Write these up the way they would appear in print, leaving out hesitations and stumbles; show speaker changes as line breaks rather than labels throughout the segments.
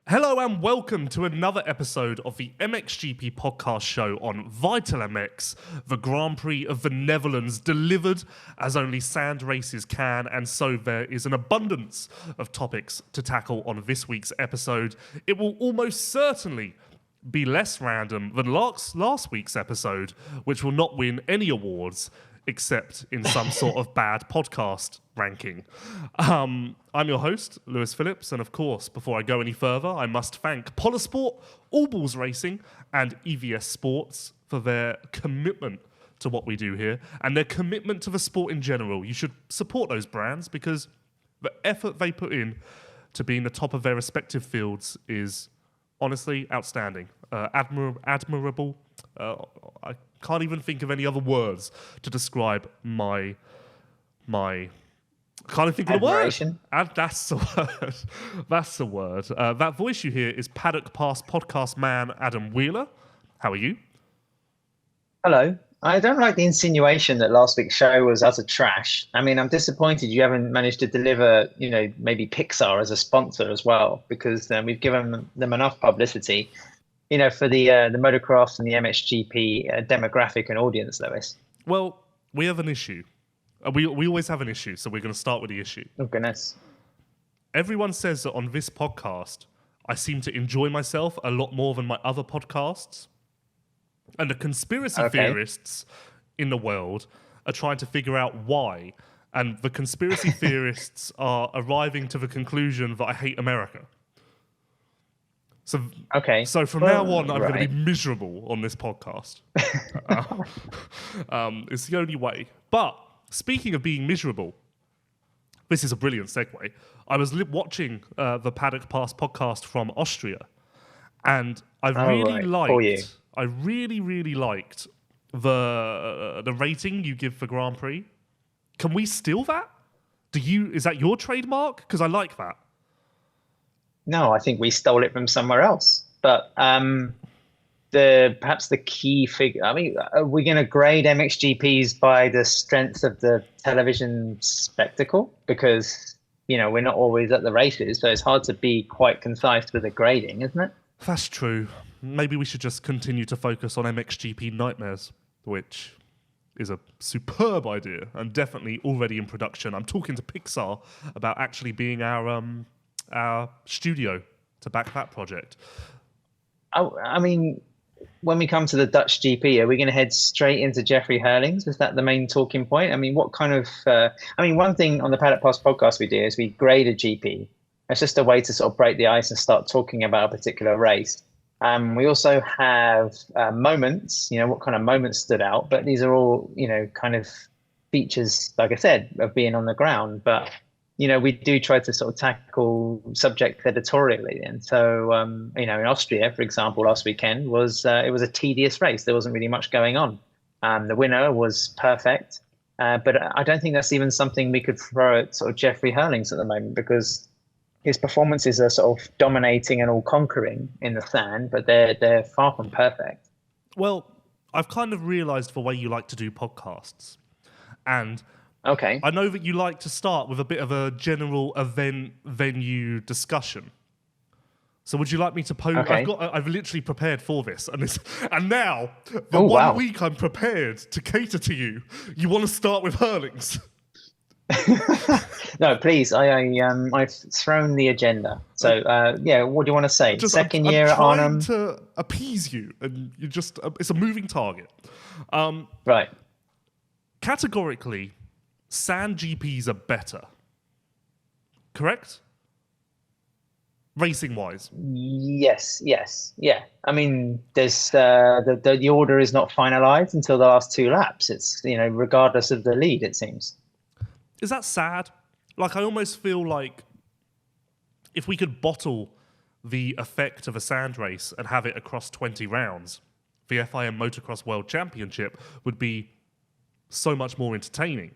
Hello and welcome to another episode of the MXGP Podcast Show on Vital MX, the Grand Prix of the Netherlands, delivered as only sand races can, and so there is an abundance of topics to tackle on this week's episode. It will almost certainly be less random than last week's episode, which will not win any awards except in some sort of bad podcast ranking. I'm your host, Lewis Phillips, and of course, before I go any further, I must thank Polosport, All Balls Racing, and EVS Sports for their commitment to what we do here, and their commitment to the sport in general. You should support those brands because the effort they put in to being the top of their respective fields is honestly outstanding, admirable. I can't even think of any other words to describe my can't even think of the word. That's the word. That's the word. That voice you hear is Paddock Pass podcast man Adam Wheeler. How are you?
Hello. I don't like the insinuation that last week's show was utter trash. I mean, I'm disappointed you haven't managed to deliver, maybe Pixar as a sponsor as well, because we've given them enough publicity, for the motocross and the MXGP demographic and audience, Lewis.
Well, we have an issue. We always have an issue, so we're going to start with the issue.
Oh, goodness.
Everyone says that on this podcast, I seem to enjoy myself a lot more than my other podcasts. And the conspiracy theorists in the world are trying to figure out why. And the conspiracy theorists are arriving to the conclusion that I hate America. So from now on, I'm going to be miserable on this podcast. It's the only way. But speaking of being miserable, this is a brilliant segue. I was watching the Paddock Pass podcast from Austria, and I really liked the rating you give for Grand Prix. Can we steal that? Is that your trademark? Because I like that.
No, I think we stole it from somewhere else. But perhaps the key figure, are we going to grade MXGPs by the strength of the television spectacle? Because, we're not always at the races, so it's hard to be quite concise with the grading, isn't it?
That's true. Maybe we should just continue to focus on MXGP Nightmares, which is a superb idea and definitely already in production. I'm talking to Pixar about actually being our studio to back that project.
When we come to the Dutch GP, are we going to head straight into Jeffrey Herlings? Is that the main talking point? What kind of... one thing on the Paddock Pass podcast we do is we grade a GP. It's just a way to sort of break the ice and start talking about a particular race. We also have moments, what kind of moments stood out. But these are all, kind of features, like I said, of being on the ground. But we do try to sort of tackle subject editorially. And so, in Austria, for example, last weekend it was a tedious race. There wasn't really much going on. The winner was perfect. But I don't think that's even something we could throw at sort of Jeffrey Herlings at the moment, because his performances are sort of dominating and all conquering in the sand, but they're far from perfect.
Well, I've kind of realized the way you like to do podcasts. And I know that you like to start with a bit of a general event venue discussion. So would you like me to pose? I've literally prepared for this, and now the 1 week I'm prepared to cater to you. You want to start with Herlings?
No, please. I've thrown the agenda. So what do you want to say? Second year at Arnhem.
I'm trying to appease you, and it's a moving target.
Right.
Categorically, sand GPs are better. Correct? Racing wise.
Yes. Yeah. There's the order is not finalized until the last two laps. It's regardless of the lead, it seems.
Is that sad? Like, I almost feel like if we could bottle the effect of a sand race and have it across 20 rounds, the FIM Motocross World Championship would be so much more entertaining.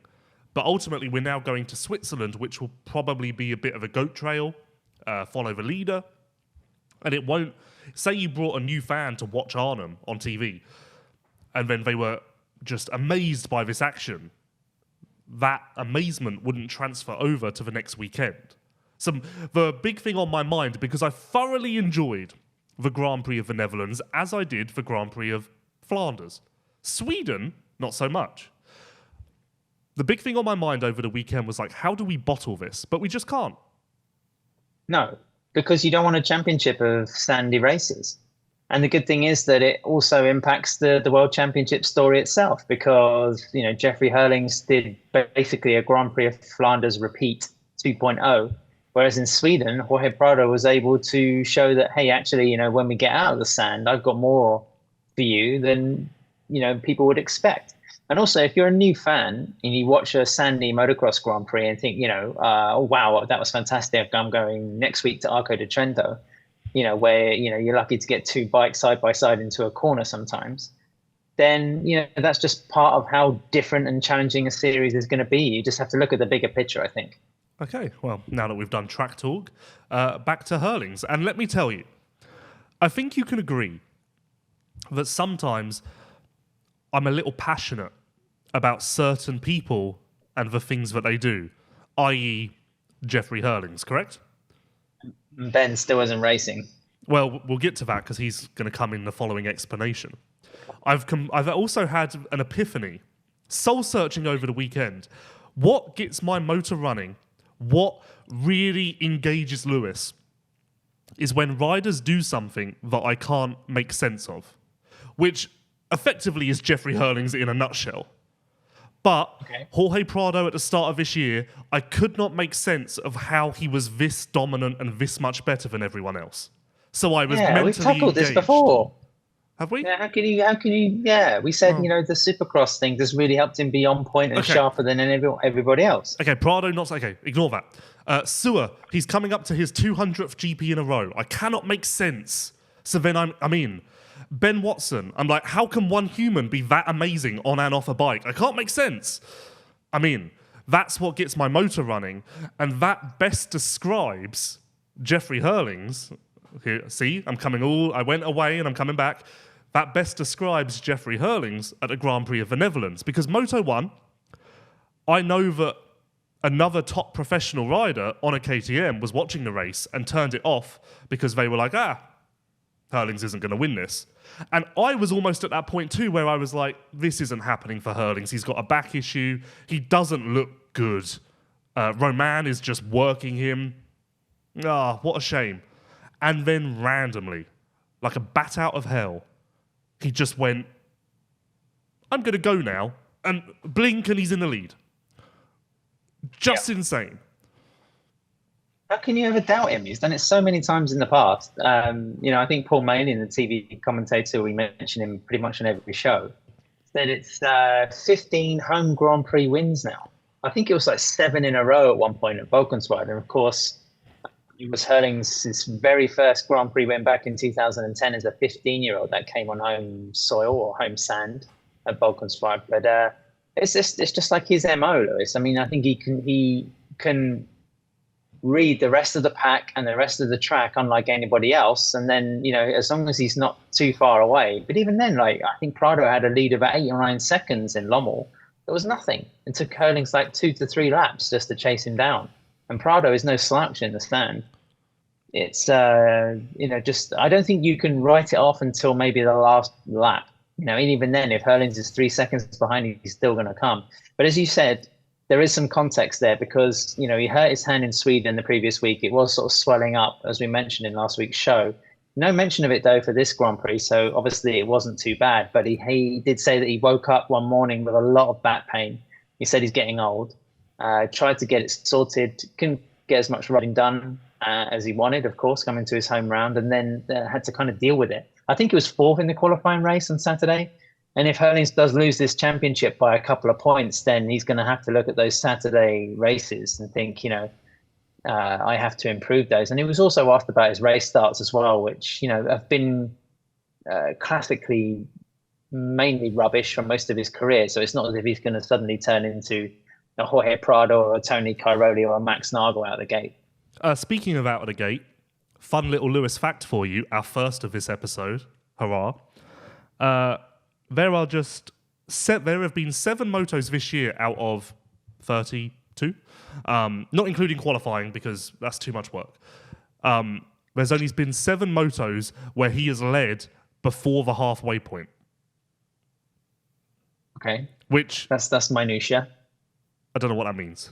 But ultimately, we're now going to Switzerland, which will probably be a bit of a goat trail, follow the leader. And it won't... Say you brought a new fan to watch Arnhem on TV, and then they were just amazed by this action. That amazement wouldn't transfer over to the next weekend. The big thing on my mind, because I thoroughly enjoyed the Grand Prix of the Netherlands as I did the Grand Prix of Flanders. Sweden, not so much. The big thing on my mind over the weekend was like, how do we bottle this? But we just can't.
No, because you don't want a championship of sandy races. And the good thing is that it also impacts the World Championship story itself, because, you know, Jeffrey Herlings did basically a Grand Prix of Flanders repeat 2.0, whereas in Sweden, Jorge Prado was able to show that, hey, actually, you know, when we get out of the sand, I've got more for you than, you know, people would expect. And also, if you're a new fan and you watch a sandy motocross Grand Prix and think, you know, oh, wow, that was fantastic, I'm going next week to Arco di Trento, you know, where, you know, you're lucky to get two bikes side by side into a corner sometimes, then, you know, that's just part of how different and challenging a series is going to be. You just have to look at the bigger picture, I think.
Okay, well, now that we've done track talk, back to Herlings. And let me tell you, I think you can agree that sometimes I'm a little passionate about certain people and the things that they do, i.e. Jeffrey Herlings, correct?
Ben still isn't racing.
Well, we'll get to that because he's going to come in the following explanation. I've also had an epiphany, soul-searching over the weekend. What gets my motor running, what really engages Lewis, is when riders do something that I can't make sense of, which effectively is Jeffrey Herlings in a nutshell. But Jorge Prado at the start of this year, I could not make sense of how he was this dominant and this much better than everyone else. So I was mentally
we've tackled
engaged.
this before.
Have we?
Yeah, how can you? Yeah, we said, you know, the Supercross thing just really helped him be on point and sharper than everybody else.
Okay, Prado not okay. Ignore that. Sewer, he's coming up to his 200th GP in a row. I cannot make sense. So then I'm in. Ben Watson, I'm like, how can one human be that amazing on and off a bike? I can't make sense. I mean, that's what gets my motor running, and that best describes Jeffrey Herlings. Here, see, I went away and I'm coming back. That best describes Jeffrey Herlings at the Grand Prix of the Netherlands, because Moto 1, I know that another top professional rider on a KTM was watching the race and turned it off because they were like, Herlings isn't going to win this. And I was almost at that point too where I was like, this isn't happening for Herlings. He's got a back issue. He doesn't look good. Roman is just working him. What a shame. And then randomly, like a bat out of hell, he just went, I'm going to go now. And blink and he's in the lead. Just insane.
How can you ever doubt him? He's done it so many times in the past. You know, I think Paul Malin, the TV commentator, we mention him pretty much on every show, said it's 15 home Grand Prix wins now. I think it was like 7 in a row at one point at Valkenswaard. And of course, it was Herlings' very first Grand Prix win back in 2010 as a 15-year-old that came on home soil or home sand at Valkenswaard. But it's just like his MO, Lewis. I mean, I think he can read the rest of the pack and the rest of the track unlike anybody else, and then, you know, as long as he's not too far away. But even then, like, I think Prado had a lead of about 8 or 9 seconds in Lommel. There was nothing. It took Herlings like 2 to 3 laps just to chase him down, and Prado is no slouch in the stand. It's you know, just, I don't think you can write it off until maybe the last lap, you know. And even then, if Herlings is 3 seconds behind, he's still going to come. But as you said, there is some context there because, you know, he hurt his hand in Sweden the previous week. It was sort of swelling up, as we mentioned in last week's show. No mention of it, though, for this Grand Prix, so obviously it wasn't too bad. But he did say that he woke up one morning with a lot of back pain. He said he's getting old. Tried to get it sorted. Couldn't get as much riding done as he wanted, of course, coming to his home round, and then had to kind of deal with it. I think he was 4th in the qualifying race on Saturday. And if Herlings does lose this championship by a couple of points, then he's going to have to look at those Saturday races and think, you know, I have to improve those. And he was also asked about his race starts as well, which, you know, have been classically mainly rubbish for most of his career. So it's not as if he's going to suddenly turn into a Jorge Prado or a Tony Cairoli or a Max Nagel out of the gate.
Speaking of out of the gate, fun little Lewis fact for you, our first of this episode. Hurrah. There have been 7 motos this year out of 30, 2. Not including qualifying because that's too much work. There's only been 7 motos where he has led before the halfway point.
Okay.
Which
that's minutiae.
I don't know what that means.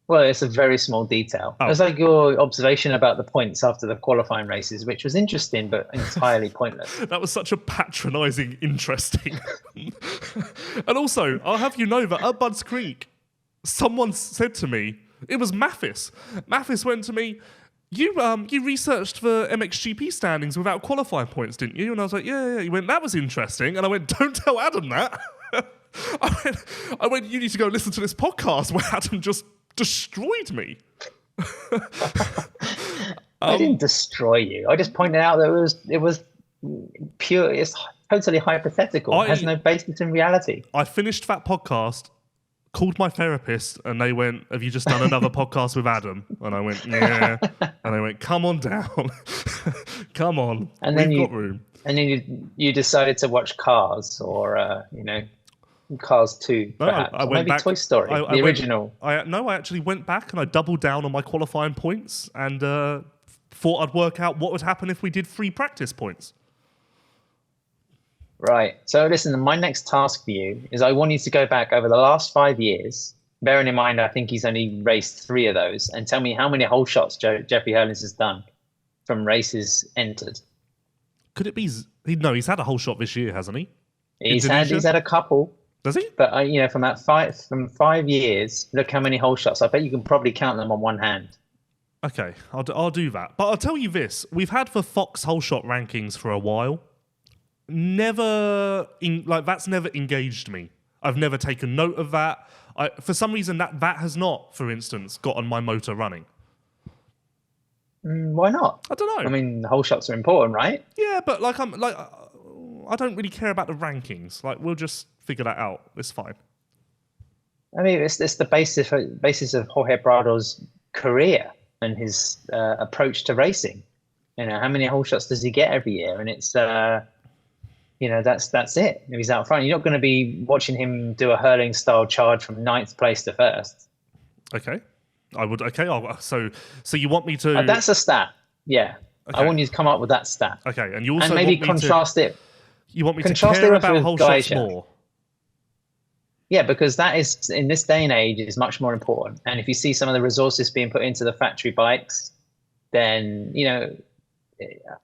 Well, it's a very small detail.
Oh.
It's like your observation about the points after the qualifying races, which was interesting but entirely pointless.
That was such a patronising, interesting. And also, I'll have you know that at Budds Creek, someone said to me, it was Mathis. Mathis went to me, you researched the MXGP standings without qualifying points, didn't you? And I was like, yeah. He went, that was interesting. And I went, don't tell Adam that. I went, you need to go listen to this podcast where Adam just destroyed me.
I didn't destroy you. I just pointed out that it was pure. It's totally hypothetical. It has no basis in reality.
I finished that podcast, called my therapist, and they went, have you just done another podcast with Adam? And I went, yeah. And they went, come on down. Come on.
And
We've got room.
And then you decided to watch Cars or, Cars 2, perhaps.
I went
maybe
back,
Toy Story, the original.
I actually went back and I doubled down on my qualifying points and thought I'd work out what would happen if we did 3 practice points.
Right. So listen, my next task for you is I want you to go back over the last 5 years, bearing in mind I think he's only raced 3 of those, and tell me how many whole shots Jeffrey Herlings has done from races entered.
Could it be? No, he's had a whole shot this year, hasn't he?
He's had a couple.
Does he?
But from 5 years, look how many whole shots. I bet you can probably count them on one hand.
Okay, I'll do that. But I'll tell you this: we've had the Fox whole shot rankings for a while. That's never engaged me. I've never taken note of that. For some reason, that has not, for instance, got on my motor running.
Why not?
I don't know.
I mean, the whole shots are important, right?
Yeah, but I don't really care about the rankings. We'll just figure that out. It's fine.
I mean, it's the basis of Jorge Prado's career and his approach to racing. How many whole shots does he get every year? And it's that's it. If he's out front, you're not going to be watching him do a Herling style charge from 9th place to 1st.
Okay, I would. Okay, so you want me to?
That's a stat. Yeah,
okay.
I want you to come up with that stat.
Okay, and you also
maybe contrast it.
You want me to care about whole shots more?
Yeah, because that is, in this day and age, is much more important. And if you see some of the resources being put into the factory bikes, then,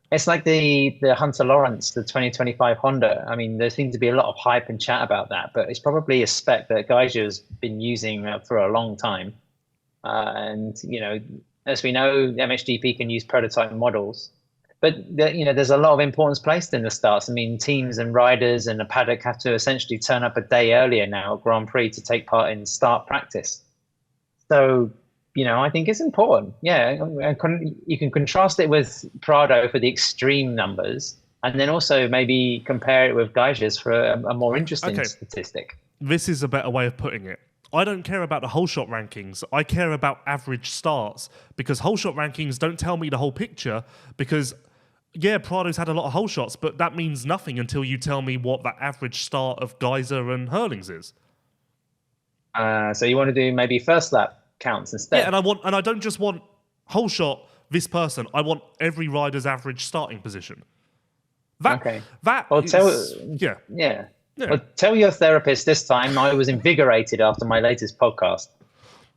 it's like the Hunter Lawrence, the 2025 Honda. I mean, there seems to be a lot of hype and chat about that, but it's probably a spec that Gajser's been using for a long time. And, as we know, MXGP can use prototype models. But there's a lot of importance placed in the starts. I mean, teams and riders and the paddock have to essentially turn up a day earlier now at Grand Prix to take part in start practice. So, I think it's important. Yeah, you can contrast it with Prado for the extreme numbers, and then also maybe compare it with Gajser's for a more interesting statistic.
This is a better way of putting it. I don't care about the whole shot rankings. I care about average starts, because whole shot rankings don't tell me the whole picture, because yeah, Prado's had a lot of whole shots, but that means nothing until you tell me what the average start of Gajser and Herlings is.
So you want to do maybe first lap counts instead?
Yeah, and I don't just want whole shot this person. I want every rider's average starting position. Yeah.
Well, tell your therapist this time I was invigorated after my latest podcast.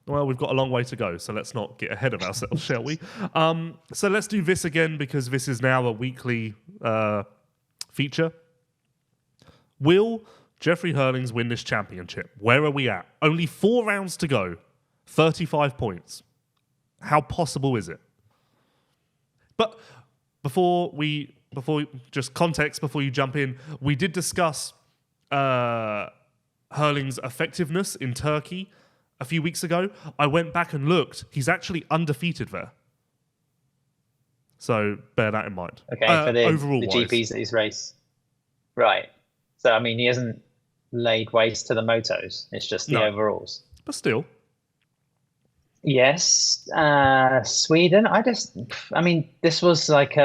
Well, we've got a long way to go, so let's not get ahead of ourselves, shall we? So let's do this again, because this is now a weekly feature. Will Jeffrey Herlings win this championship? Where are we at? Only 4 rounds to go, 35 points. How possible is it? But before you jump in, we did discuss Herlings' effectiveness in Turkey a few weeks ago. I went back and looked. He's actually undefeated there. So bear that in mind.
Okay, for the GPs that he's raced. Right. So, I mean, he hasn't laid waste to the motos. It's just the overalls.
But still.
Yes. Sweden, this was like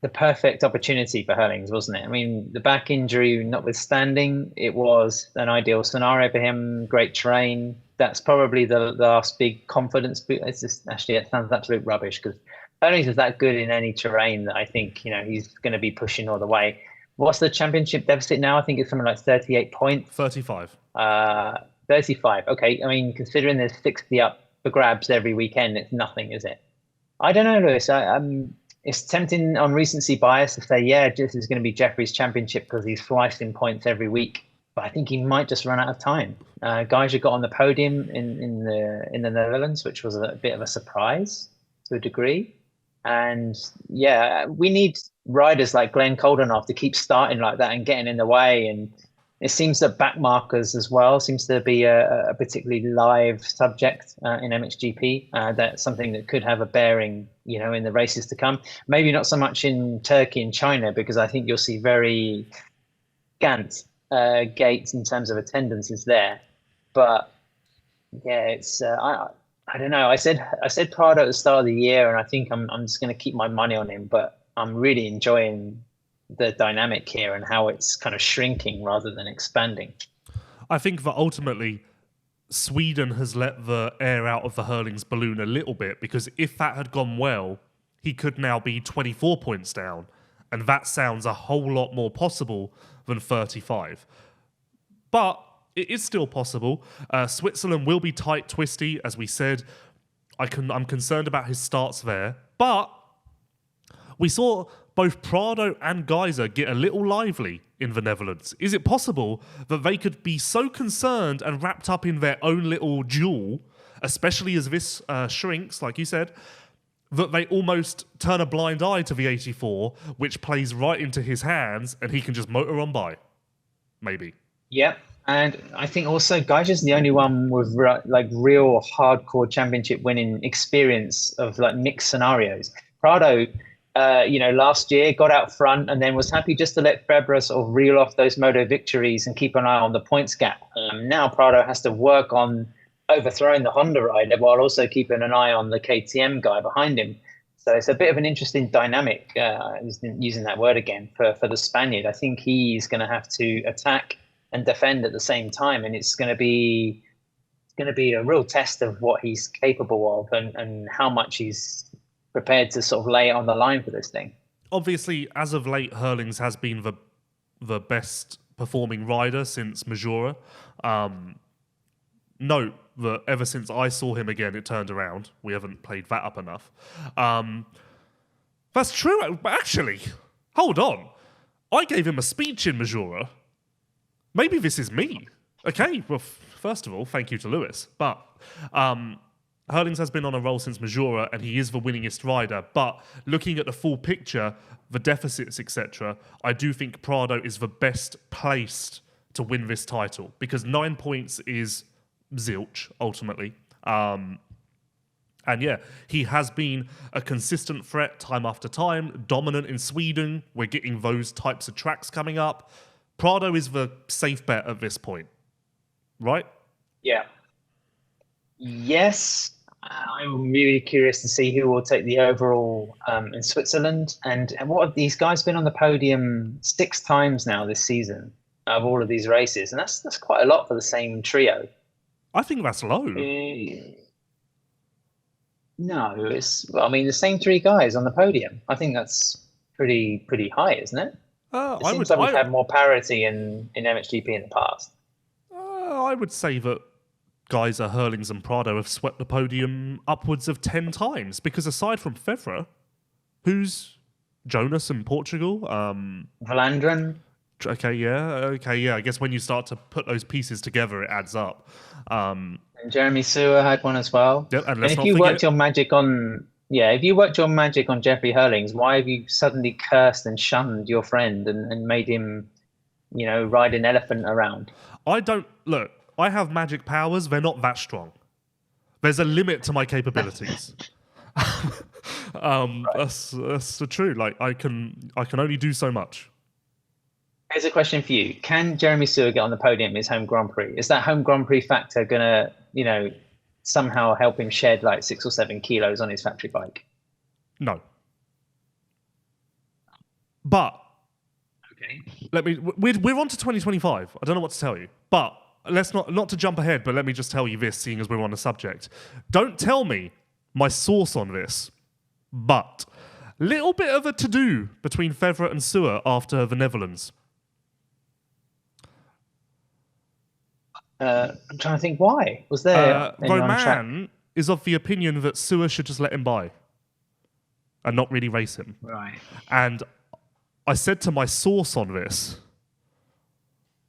the perfect opportunity for Herlings, wasn't it? I mean, the back injury notwithstanding, it was an ideal scenario for him. Great terrain. That's probably the last big confidence boot. It's just actually it sounds absolute rubbish because Herlings is that good in any terrain that I think he's going to be pushing all the way. What's the championship deficit now? I think it's something like 38 points.
35.
35. Okay. I mean, considering there's 60 up for grabs every weekend, it's nothing, is it? I don't know, Lewis. It's tempting on recency bias to say, yeah, this is going to be Jeffrey's championship because he's slicing points every week. But I think he might just run out of time. Gajser got on the podium in the Netherlands, which was a bit of a surprise to a degree. And yeah, we need riders like Glenn Coldenhoff to keep starting like that and getting in the way. And it seems that back markers as well seems to be a particularly live subject in MXGP. That's something that could have a bearing, in the races to come. Maybe not so much in Turkey and China, because I think you'll see very scant gates in terms of attendances there. But yeah, it's I don't know. I said Prado at the start of the year, and I think I'm just going to keep my money on him. But I'm really enjoying the dynamic here and how it's kind of shrinking rather than expanding.
I think that ultimately Sweden has let the air out of the Herlings balloon a little bit, because if that had gone well, he could now be 24 points down, and that sounds a whole lot more possible than 35. But it is still possible. Switzerland will be tight, twisty, as we said. I'm concerned about his starts there, but we saw both Prado and Gajser get a little lively in the Netherlands. Is it possible that they could be so concerned and wrapped up in their own little duel, especially as this shrinks, like you said, that they almost turn a blind eye to the 84, which plays right into his hands, and he can just motor on by? Maybe.
Yeah, and I think also Gajser's the only one with real hardcore championship winning experience of mixed scenarios. Prado, last year got out front and then was happy just to let Febvre sort of reel off those moto victories and keep an eye on the points gap. Now Prado has to work on overthrowing the Honda rider while also keeping an eye on the KTM guy behind him. So it's a bit of an interesting dynamic, using that word again, for the Spaniard. I think he's going to have to attack and defend at the same time, and it's going to be a real test of what he's capable of and how much he's prepared to sort of lay it on the line for this thing.
Obviously, as of late, Herlings has been the best performing rider since Majora. Note that ever since I saw him again, it turned around. We haven't played that up enough. That's true. But actually, hold on. I gave him a speech in Majora. Maybe this is me. Okay, well, first of all, thank you to Lewis. But Herlings has been on a roll since Majora, and he is the winningest rider. But looking at the full picture, the deficits, etc., I do think Prado is the best placed to win this title, because 9 points is zilch, ultimately. And yeah, he has been a consistent threat time after time, dominant in Sweden. We're getting those types of tracks coming up. Prado is the safe bet at this point, right?
Yeah. Yes. I'm really curious to see who will take the overall in Switzerland. And what have these guys been on the podium 6 times now this season of all of these races? And that's quite a lot for the same trio.
I think that's low.
No, the same 3 guys on the podium. I think that's pretty high, isn't it? It seems like we've had more parity in MXGP in the past.
I would say that Gajser, Herlings and Prado have swept the podium upwards of 10 times, because aside from Febvre, who's Jonas in Portugal?
Valandren.
Okay, yeah. I guess when you start to put those pieces together, it adds up.
And Jeremy Sewer had one as well.
Yep,
and if you worked your magic on Jeffrey Herlings, why have you suddenly cursed and shunned your friend and made him, ride an elephant around?
I have magic powers. They're not that strong. There's a limit to my capabilities. Right. That's true. I can only do so much.
Here's a question for you. Can Jeremy Sewer get on the podium in his home Grand Prix? Is that home Grand Prix factor going to, somehow help him shed 6 or 7 kilos on his factory bike?
No. But
Okay.
we're on to 2025. I don't know what to tell you, but let's not to jump ahead, but let me just tell you this, seeing as we're on the subject. Don't tell me my source on this, but little bit of a to-do between Febvre and Sewer after the Netherlands.
I'm trying to think why. Was there anyone on track?
Roman is of the opinion that Sewer should just let him by and not really race him.
Right.
And I said to my source on this,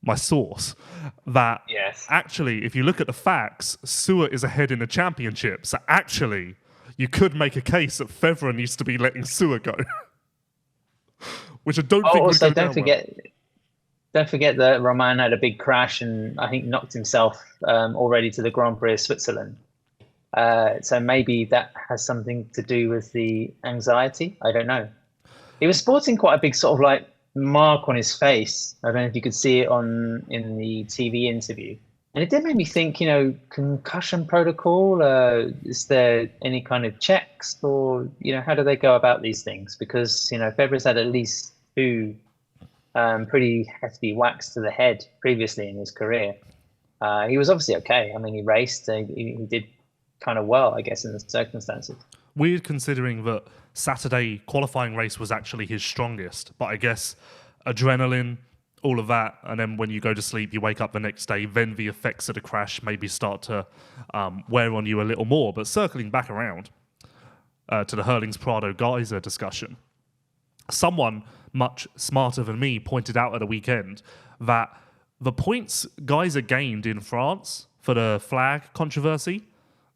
that
Yes.
actually, if you look at the facts, Sewer is ahead in the championship. So actually, you could make a case that Febvre needs to be letting Sewer go. Which I don't think would
Also,
go down
don't forget that Roman had a big crash and I think knocked himself already to the Grand Prix of Switzerland. So maybe that has something to do with the anxiety. I don't know. He was sporting quite a big sort of like mark on his face. I don't know if you could see it in the TV interview. And it did make me think, concussion protocol, is there any kind of checks or, how do they go about these things? Because, Febvre's had at least two pretty hefty whacks to the head previously in his career. He was obviously okay. I mean, he raced. He did kind of well, I guess, in the circumstances.
Weird considering that Saturday qualifying race was actually his strongest. But I guess adrenaline, all of that, and then when you go to sleep, you wake up the next day, then the effects of the crash maybe start to wear on you a little more. But circling back around to the Herlings Prado Gajser discussion, someone much smarter than me pointed out at the weekend that the points Gajser gained in France for the flag controversy,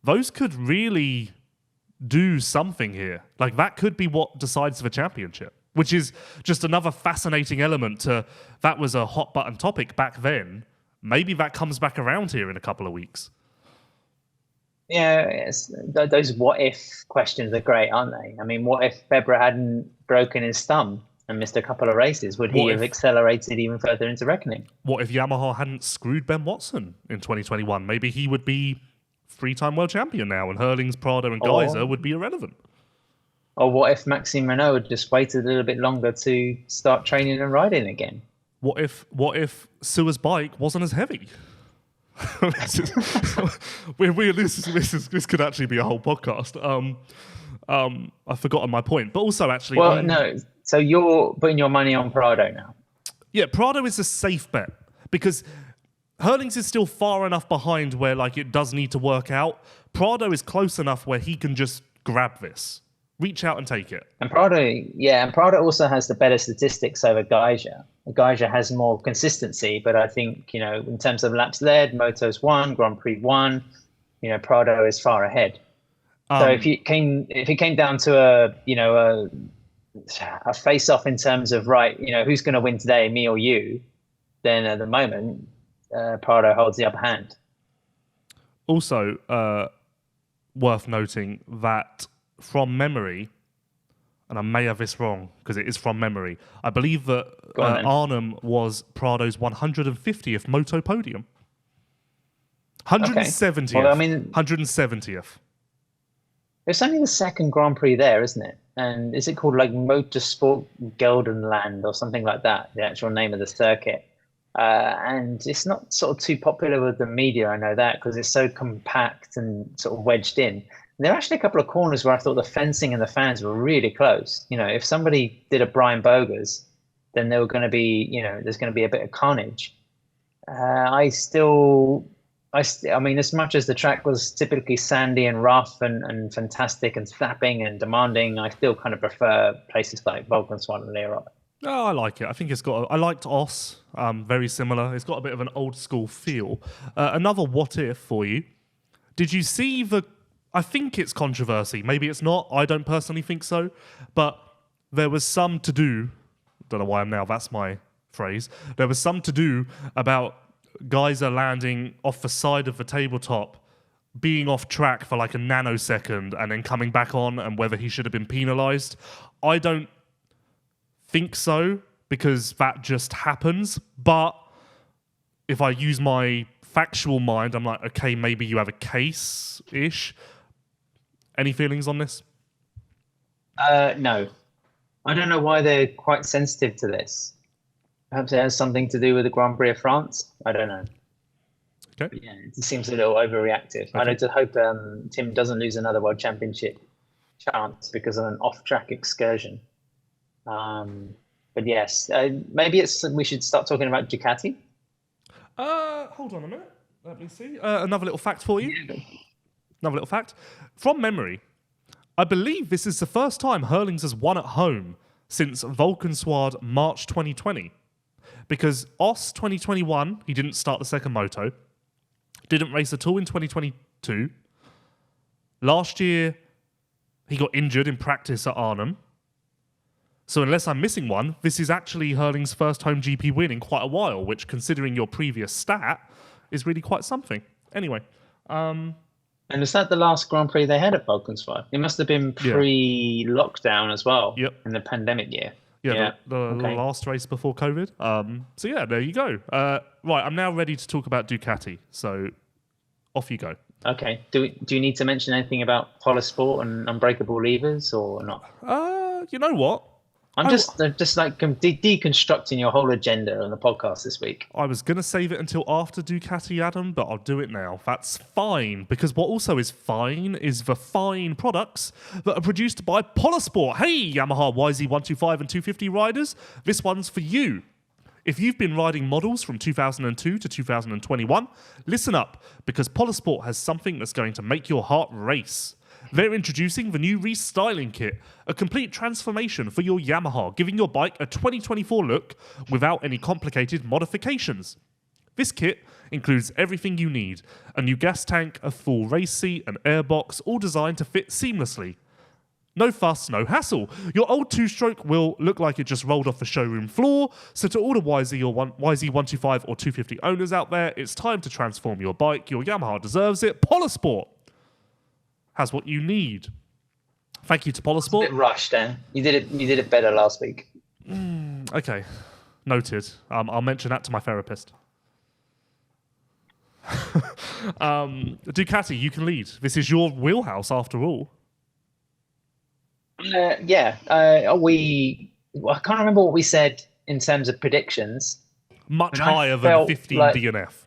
those could really do something here. Like, that could be what decides the championship, which is just another fascinating element to that was a hot button topic back then. Maybe that comes back around here in a couple of weeks.
Yeah, those what if questions are great, aren't they? I mean, what if Febvre hadn't broken his thumb and missed a couple of races? Would he have accelerated even further into reckoning?
What if Yamaha hadn't screwed Ben Watson in 2021? Maybe he would be three-time world champion now, and Herlings, Prado, and Gajser would be irrelevant.
Or what if Maxime Renault had just waited a little bit longer to start training and riding again?
What if Sewer's bike wasn't as heavy? This could actually be a whole podcast. I've forgotten my point, but also actually.
Well, no. So you're putting your money on Prado now.
Yeah, Prado is a safe bet because Herlings is still far enough behind where it does need to work out. Prado is close enough where he can just grab this, reach out and take it.
And Prado also has the better statistics over Gajser. Gajser has more consistency, but I think, in terms of laps led, Motos won, Grand Prix won, Prado is far ahead. So if it came down to a face-off in terms of, who's going to win today, me or you, then at the moment, Prado holds the upper hand.
Also, worth noting that from memory, and I may have this wrong because it is from memory, I believe that Arnhem was Prado's 150th moto podium. 170th.
Okay. Well,
170th.
It's only the second Grand Prix there, isn't it? And is it called Motorsport Gelderland or something like that, the actual name of the circuit? And it's not sort of too popular with the media, I know that, because it's so compact and sort of wedged in. And there are actually a couple of corners where I thought the fencing and the fans were really close. If somebody did a Brian Bogers, then there were going to be, there's going to be a bit of carnage. I mean, as much as the track was typically sandy and rough and fantastic and snapping and demanding, I still kind of prefer places like Volkenswaard and Lierop.
Oh, I like it. I think I liked Os, very similar. It's got a bit of an old school feel. Another what if for you. Did you see I think it's controversy. Maybe it's not. I don't personally think so. But there was some to do. Don't know why that's my phrase. There was some to do about Gajser landing off the side of the tabletop, being off track for a nanosecond and then coming back on, and whether he should have been penalised. I don't think so, because that just happens. But if I use my factual mind, I'm like, okay, maybe you have a case-ish. Any feelings on this?
No. I don't know why they're quite sensitive to this. Perhaps it has something to do with the Grand Prix of France. I don't know.
Okay.
But yeah, it seems a little overreactive.
Okay.
I just hope Tim doesn't lose another World Championship chance because of an off-track excursion. But yes, maybe we should start talking about Ducati.
Hold on a minute. Let me see. Another little fact for you. Another little fact. From memory, I believe this is the first time Herlings has won at home since Valkenswaard March 2020. Because OS 2021, he didn't start the second moto. Didn't race at all in 2022. Last year, he got injured in practice at Arnhem. So unless I'm missing one, this is actually Herlings' first home GP win in quite a while, which, considering your previous stat, is really quite something. Anyway.
And is that the last Grand Prix they had at Valkenswaard? It must have been pre-lockdown as well.
Yep.
In the pandemic year.
Yeah, the last race before COVID. So yeah, there you go. Right, I'm now ready to talk about Ducati. So off you go.
Okay. Do you need to mention anything about Polisport and unbreakable levers or not?
You know what?
I'm just like deconstructing your whole agenda on the podcast this week.
I was going to save it until after Ducati, Adam, but I'll do it now. That's fine, because what also is fine is the fine products that are produced by Polisport. Hey, Yamaha YZ125 and 250 riders, this one's for you. If you've been riding models from 2002 to 2021, listen up, because Polisport has something that's going to make your heart race. They're introducing the new restyling kit, a complete transformation for your Yamaha, giving your bike a 2024 look without any complicated modifications. This kit includes everything you need: a new gas tank, a full race seat, an airbox, all designed to fit seamlessly. No fuss, no hassle. Your old two-stroke will look like it just rolled off the showroom floor, so to all the YZ125 or 250 owners out there, it's time to transform your bike. Your Yamaha deserves it. Polisport has what you need. Thank you to Polisport.
It's a bit rushed, Dan. You did it better last week.
Okay, noted. I'll mention that to my therapist. Ducati, you can lead. This is your wheelhouse, after all.
I can't remember what we said in terms of predictions.
Much higher than 15 DNF.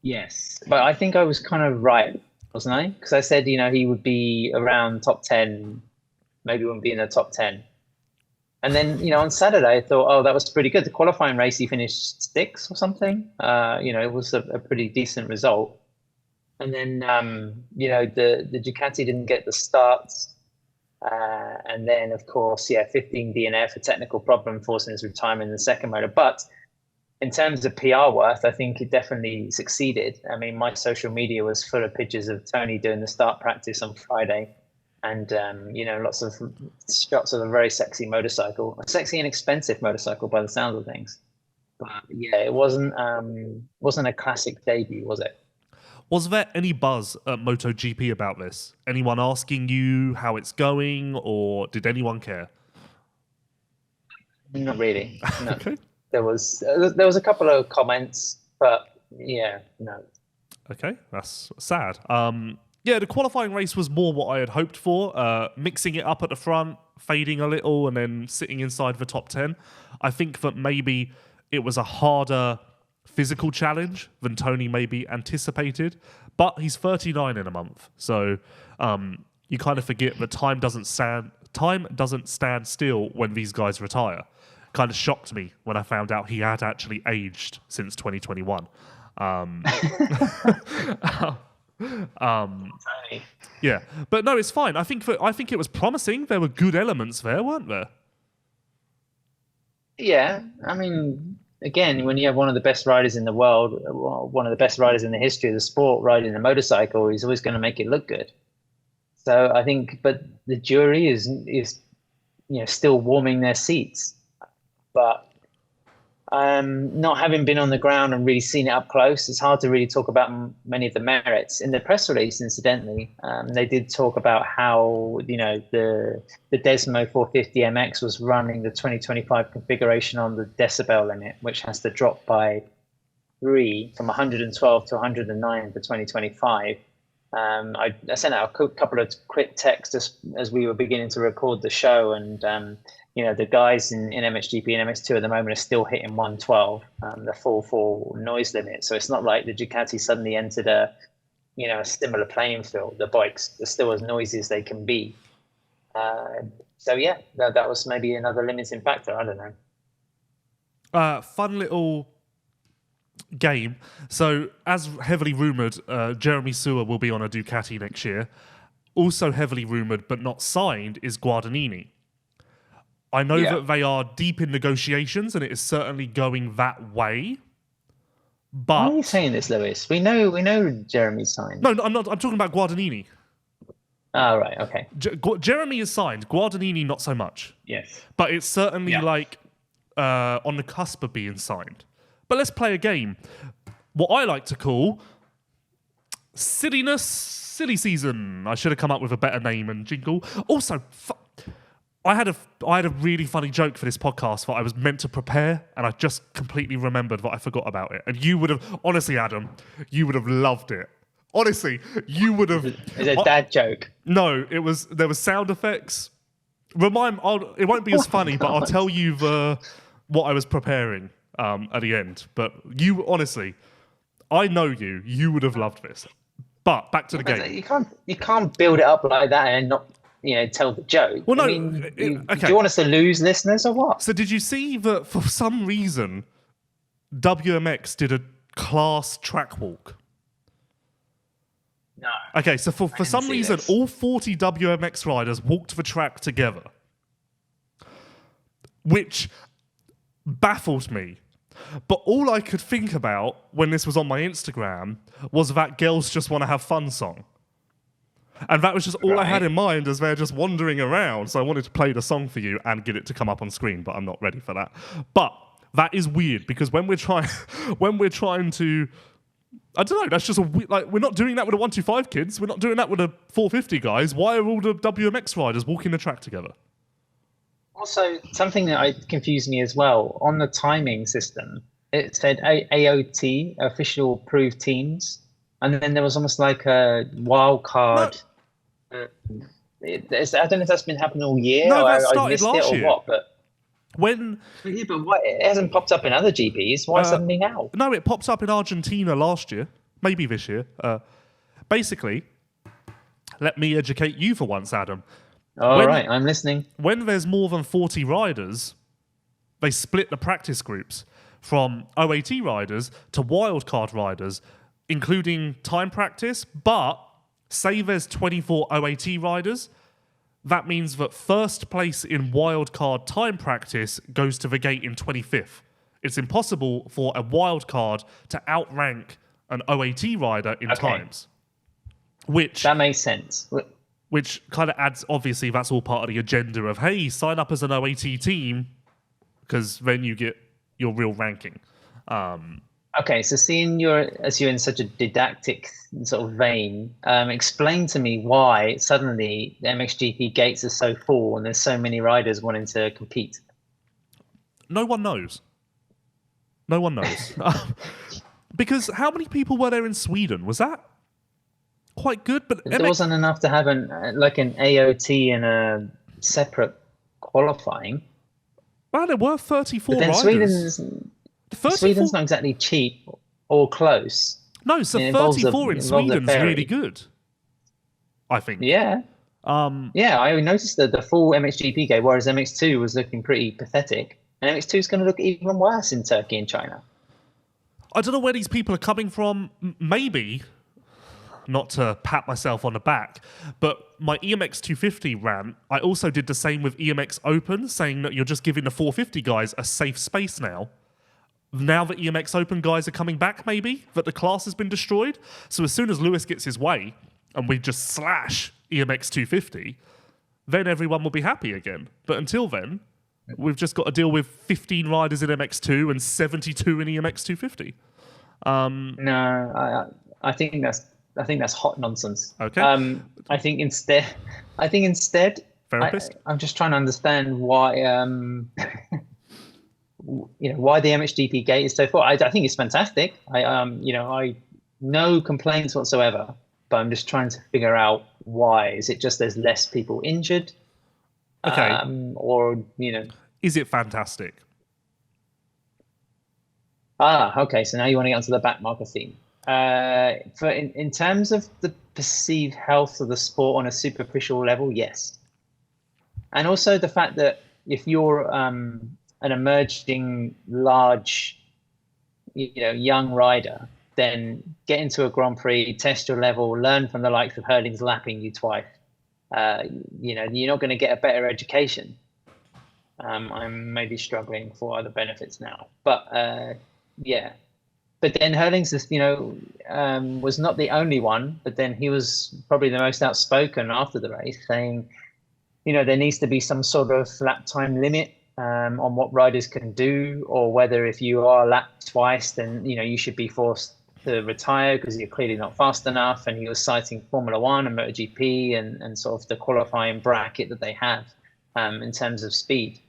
Yes, but I think I was kind of right, wasn't I? Because I said, he would be around top 10, maybe wouldn't be in the top 10. And then, on Saturday, I thought, oh, that was pretty good. The qualifying race, he finished 6th or something. It was a pretty decent result. And then, the Ducati didn't get the starts. And then, of course, 15 DNF, a technical problem forcing his retirement in the second motor. But in terms of PR worth, I think it definitely succeeded. I mean, my social media was full of pictures of Tony doing the start practice on Friday, and lots of shots of a very sexy motorcycle, a sexy and expensive motorcycle by the sound of things. But yeah, it wasn't a classic debut, was it?
Was there any buzz at MotoGP about this? Anyone asking you how it's going, or did anyone care?
Not really. No.
Okay.
There was a couple of comments, but yeah, no.
Okay, that's sad. The qualifying race was more what I had hoped for, mixing it up at the front, fading a little, and then sitting inside the top 10. I think that maybe it was a harder physical challenge than Tony maybe anticipated, but he's 39 in a month, so you kind of forget that time doesn't stand still when these guys retire. Kind of shocked me when I found out he had actually aged since 2021. Yeah, but no, it's fine. I think it was promising. There were good elements there, weren't there?
Yeah, I mean, again, when you have one of the best riders in the world, one of the best riders in the history of the sport riding a motorcycle, he's always going to make it look good. So I think, but the jury is still warming their seats. But not having been on the ground and really seen it up close, it's hard to really talk about many of the merits. In the press release, incidentally, they did talk about how the Desmo 450 MX was running the 2025 configuration on the decibel limit, which has to drop by 3 from 112 to 109 for 2025. I sent out a couple of quick texts as we were beginning to record the show, and the guys in MXGP and MX2 at the moment are still hitting 112, the 4.4 noise limit. So it's not like the Ducati suddenly entered a similar playing field. The bikes are still as noisy as they can be. So yeah, that was maybe another limiting factor. I don't know.
Fun little game. So, as heavily rumoured, Jeremy Sewer will be on a Ducati next year. Also heavily rumoured, but not signed, is Guadagnini. I know that they are deep in negotiations, and it is certainly going that way. But
why are you saying this, Lewis? We know Jeremy's signed.
No, I'm not. I'm talking about Guadagnini.
Oh, right, okay.
Jeremy is signed. Guadagnini, not so much.
Yes.
But it's certainly on the cusp of being signed. But let's play a game. What I like to call silly season. I should have come up with a better name and jingle. Also, I had a really funny joke for this podcast that I was meant to prepare, and I just completely remembered that I forgot about it. And you would have, honestly, Adam, you would have loved it. Honestly, you would have.
Is it a dad joke?
No, there was sound effects. It won't be as funny, but I'll tell you what I was preparing at the end. But you, honestly, I know you would have loved this. But back to the game.
You can't build it up like that and not tell the joke.
Well, no.
Okay. Do you want us to lose listeners or what?
So did you see that for some reason WMX did a class track walk?
No.
Okay, so for some reason, all 40 WMX riders walked the track together, which baffled me. But all I could think about when this was on my Instagram was that Girls Just Want to Have Fun song. And that was just all I had in mind as they're just wandering around. So I wanted to play the song for you and get it to come up on screen, but I'm not ready for that. But that is weird because when we're trying to, I don't know, that's just we're not doing that with the 125 kids. We're not doing that with the 450 guys. Why are all the WMX riders walking the track together?
Also, something that confused me as well, on the timing system, it said AOT, official approved teams, and then there was almost like a wild card. No. I don't know if that's been happening all year.
No, that
I
started
missed
last
it or
year.
What, but
but
it hasn't popped up in other GPs. Why suddenly now?
No, it popped up in Argentina last year, maybe this year. Basically, let me educate you for once, Adam.
All right, I'm listening.
When there's more than 40 riders, they split the practice groups from OAT riders to wildcard riders, including time practice. But say there's 24 OAT riders, that means that first place in wildcard time practice goes to the gate in 25th. It's impossible for a wildcard to outrank an OAT rider in times.
That makes sense.
Which kind of adds, obviously, that's all part of the agenda of, hey, sign up as an OAT team, because then you get your real ranking.
Okay, so as you're in such a didactic sort of vein, explain to me why suddenly the MXGP gates are so full and there's so many riders wanting to compete.
No one knows. Because how many people were there in Sweden? Was that quite good? But
there wasn't enough to have an AOT and a separate qualifying.
Well, there were 34
but then
riders.
Sweden's not exactly cheap or close.
No, so 34 in Sweden's really good, I think.
Yeah. I noticed that the full MXGP gate, whereas MX2 was looking pretty pathetic, and MX2 is going to look even worse in Turkey and China.
I don't know where these people are coming from. Maybe, not to pat myself on the back, but my EMX 250 rant, I also did the same with EMX Open, saying that you're just giving the 450 guys a safe space now. Now that EMX Open guys are coming back, maybe, that the class has been destroyed. So as soon as Lewis gets his way and we just slash EMX 250, then everyone will be happy again. But until then, we've just got to deal with 15 riders in MX2 and 72 in EMX 250.
No, I think that's hot nonsense.
Okay.
I think instead,
Therapist?
I'm just trying to understand why why the MXGP gate is so full. I think it's fantastic. I no complaints whatsoever. but I'm just trying to figure out why. Is it just there's less people injured?
Okay.
Or,
Is it fantastic?
Okay. So now you want to get onto the backmarker theme. In terms of the perceived health of the sport on a superficial level, yes. And also the fact that if you're an emerging large, young rider, then get into a Grand Prix, test your level, learn from the likes of Herlings lapping you twice. You're not going to get a better education. I'm maybe struggling for other benefits now, but yeah. But then Herlings was not the only one, but then he was probably the most outspoken after the race, saying, there needs to be some sort of lap time limit on what riders can do, or whether if you are lapped twice, then, you should be forced to retire because you're clearly not fast enough. And he was citing Formula One and MotoGP and sort of the qualifying bracket that they have in terms of speed.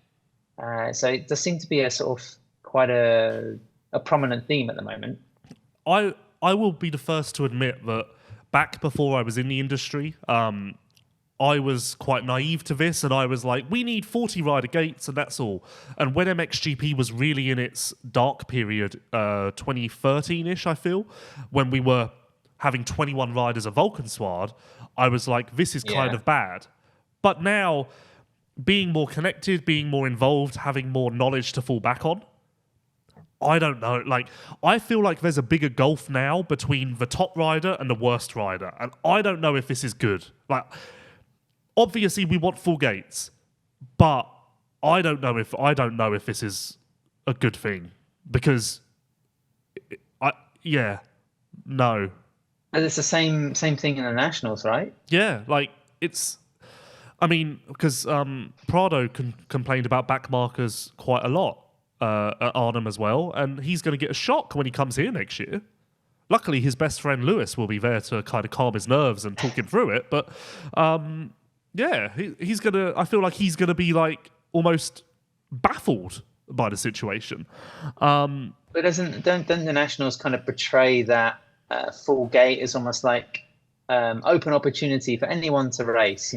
So it does seem to be a sort of quite a prominent theme at the moment.
I will be the first to admit that back before I was in the industry, I was quite naive to this, and I was like, we need 40 rider gates and that's all. And when MXGP was really in its dark period, 2013-ish, I feel, when we were having 21 riders of Vulcansward, I was like, this is kind of bad. But now, being more connected, being more involved, having more knowledge to fall back on, I don't know. Like, I feel like there's a bigger gulf now between the top rider and the worst rider, and I don't know if this is good. Like, obviously we want full gates, but I don't know if this is a good thing, because no.
And it's the same thing in the nationals, right?
Yeah, like because Prado complained about backmarkers quite a lot at Arnhem as well, and he's going to get a shock when he comes here next year. Luckily, his best friend Lewis will be there to kind of calm his nerves and talk him through it. But he's gonna. I feel like he's gonna be like almost baffled by the situation.
But don't the nationals kind of portray that full gate as almost like open opportunity for anyone to race?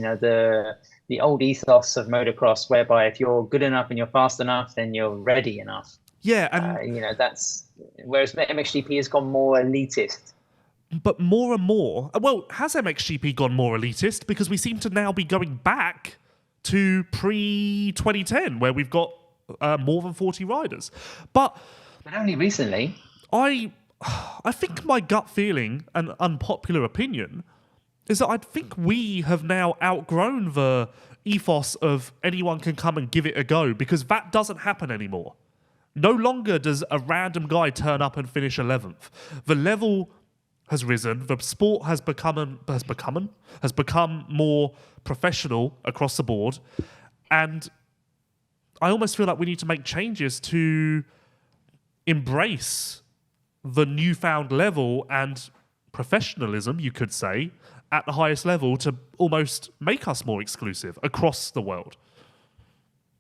The old ethos of motocross, whereby if you're good enough and you're fast enough, then you're ready enough.
Yeah, and
that's whereas MXGP has gone more elitist.
But more and more, has MXGP gone more elitist? Because we seem to now be going back to pre-2010, where we've got more than 40 riders. But
only recently.
I think my gut feeling, and unpopular opinion, is that I think we have now outgrown the ethos of anyone can come and give it a go, because that doesn't happen anymore. No longer does a random guy turn up and finish 11th. The level has risen. The sport has become more professional across the board, and I almost feel like we need to make changes to embrace the newfound level and professionalism, you could say, at the highest level, to almost make us more exclusive across the world.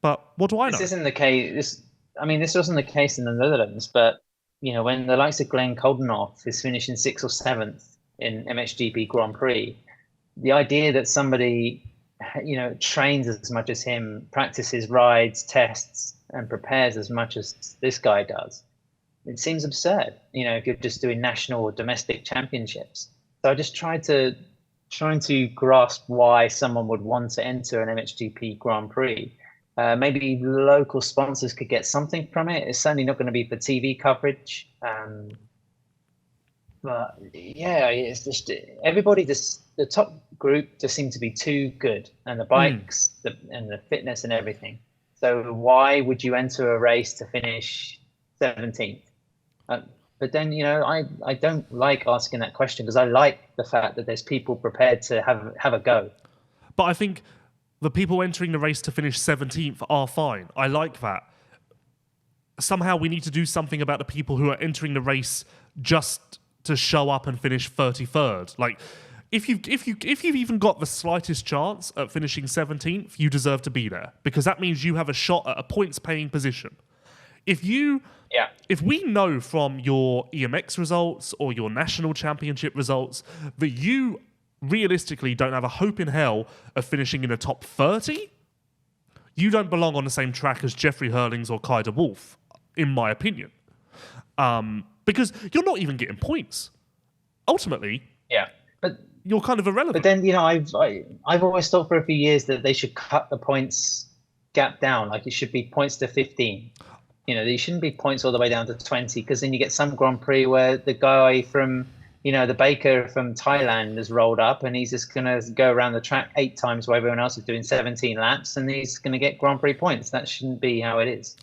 But what do I know?
This isn't the case. This wasn't the case in the Netherlands, but when the likes of Glenn Koldenhoff is finishing 6th or 7th in MXGP Grand Prix, the idea that somebody, trains as much as him, practices rides, tests, and prepares as much as this guy does, it seems absurd, if you're just doing national or domestic championships. So I just trying to grasp why someone would want to enter an MXGP Grand Prix. Maybe local sponsors could get something from it. It's certainly not going to be for TV coverage. But yeah, it's just everybody, the top group just seemed to be too good, and the bikes and the fitness and everything. So why would you enter a race to finish 17th? But then, I don't like asking that question, because I like the fact that there's people prepared to have a go.
But I think the people entering the race to finish 17th are fine. I like that. Somehow we need to do something about the people who are entering the race just to show up and finish 33rd. Like, if you've even got the slightest chance at finishing 17th, you deserve to be there, because that means you have a shot at a points-paying position. If we know from your EMX results or your national championship results that you realistically don't have a hope in hell of finishing in the top 30, you don't belong on the same track as Jeffrey Herlings or Kai de Wolf, in my opinion. Because you're not even getting points. Ultimately,
but
you're kind of irrelevant.
But then, I've always thought for a few years that they should cut the points gap down. Like, it should be points to 15. There shouldn't be points all the way down to 20, because then you get some Grand Prix where the guy from, the baker from Thailand has rolled up and he's just going to go around the track 8 times while everyone else is doing 17 laps, and he's going to get Grand Prix points. That shouldn't be how it is.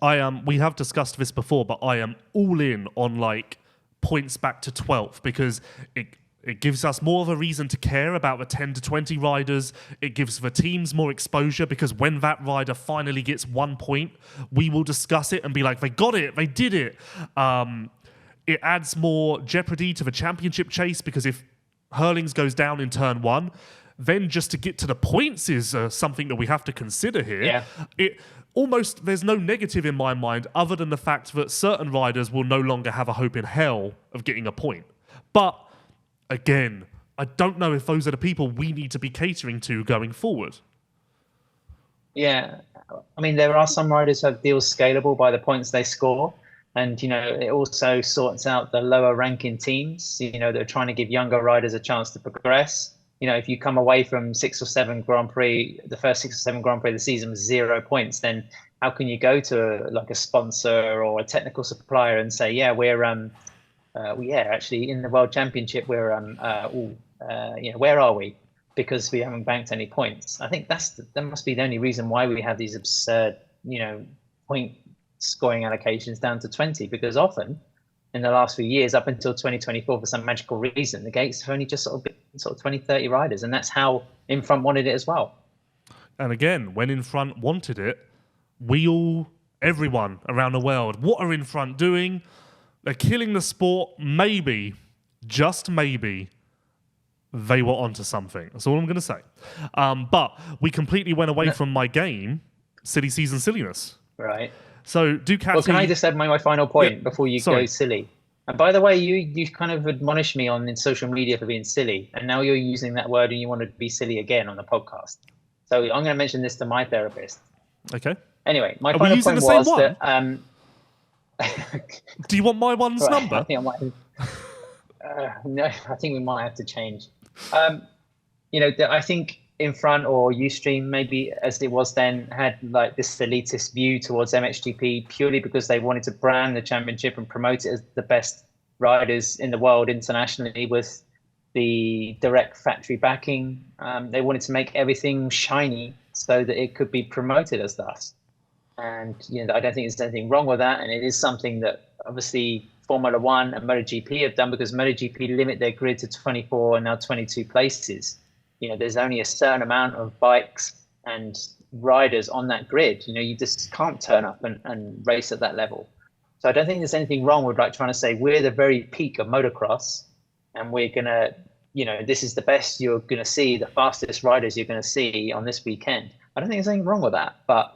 We have discussed this before, but I am all in on like points back to 12, because it gives us more of a reason to care about the 10 to 20 riders. It gives the teams more exposure, because when that rider finally gets 1 point, we will discuss it and be like, they got it, they did it. It adds more jeopardy to the championship chase, because if Herlings goes down in turn 1, then just to get to the points is something that we have to consider here. There's no negative in my mind other than the fact that certain riders will no longer have a hope in hell of getting a point. But again, I don't know if those are the people we need to be catering to going forward.
Yeah. I mean, there are some riders who have deals scalable by the points they score. And, it also sorts out the lower ranking teams, they're trying to give younger riders a chance to progress. If you come away from 6 or 7 Grand Prix, the first 6 or 7 Grand Prix of the season with 0 points, then how can you go to a sponsor or a technical supplier and say, we're actually in the World Championship, we're where are we? Because we haven't banked any points. I think that must be the only reason why we have these absurd, point scoring allocations down to 20, because often in the last few years, up until 2024, for some magical reason, the gates have only just sort of 20, 30 riders, and that's how In Front wanted it as well.
And again, when In Front wanted it, everyone around the world, what are In Front doing? They're killing the sport. Maybe, just maybe, they were onto something. That's all I'm going to say. But we completely went away from my game, Silly Season Silliness.
Right.
So Ducati...
Well, can I just add my final point before you go silly? And by the way, you kind of admonished me in social media for being silly, and now you're using that word and you want to be silly again on the podcast. So I'm going to mention this to my therapist.
Okay.
Anyway, my final point was that...
Do you want my one's number?
I think I might no, I think we might have to change. I think In Front or Ustream, maybe as it was then, had like this elitist view towards MXGP purely because they wanted to brand the championship and promote it as the best riders in the world internationally with the direct factory backing. They wanted to make everything shiny so that it could be promoted as thus. And I don't think there's anything wrong with that. And it is something that obviously Formula One and MotoGP have done, because MotoGP limit their grid to 24 and now 22 places. There's only a certain amount of bikes and riders on that grid. You just can't turn up and race at that level. So I don't think there's anything wrong with trying to say we're the very peak of motocross, and we're gonna, this is the best you're gonna see, the fastest riders you're gonna see on this weekend. I don't think there's anything wrong with that, but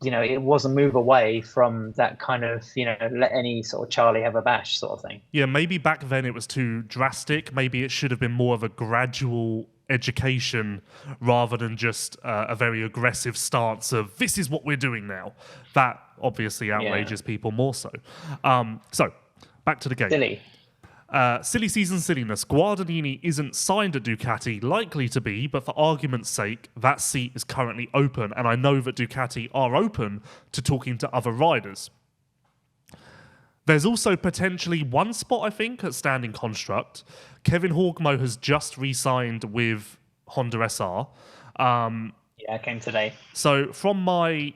it was a move away from that kind of, let any sort of Charlie have a bash sort of thing.
Yeah, maybe back then it was too drastic. Maybe it should have been more of a gradual education rather than just a very aggressive stance of this is what we're doing now. That obviously outrages people more so. So, back to the game.
Silly.
Silly Season Silliness. Guadagnini isn't signed at Ducati, likely to be, but for argument's sake, that seat is currently open, and I know that Ducati are open to talking to other riders. There's also potentially one spot, I think, at standing construct. Kevin Horgmo has just re-signed with Honda SR.
It came today.
So from my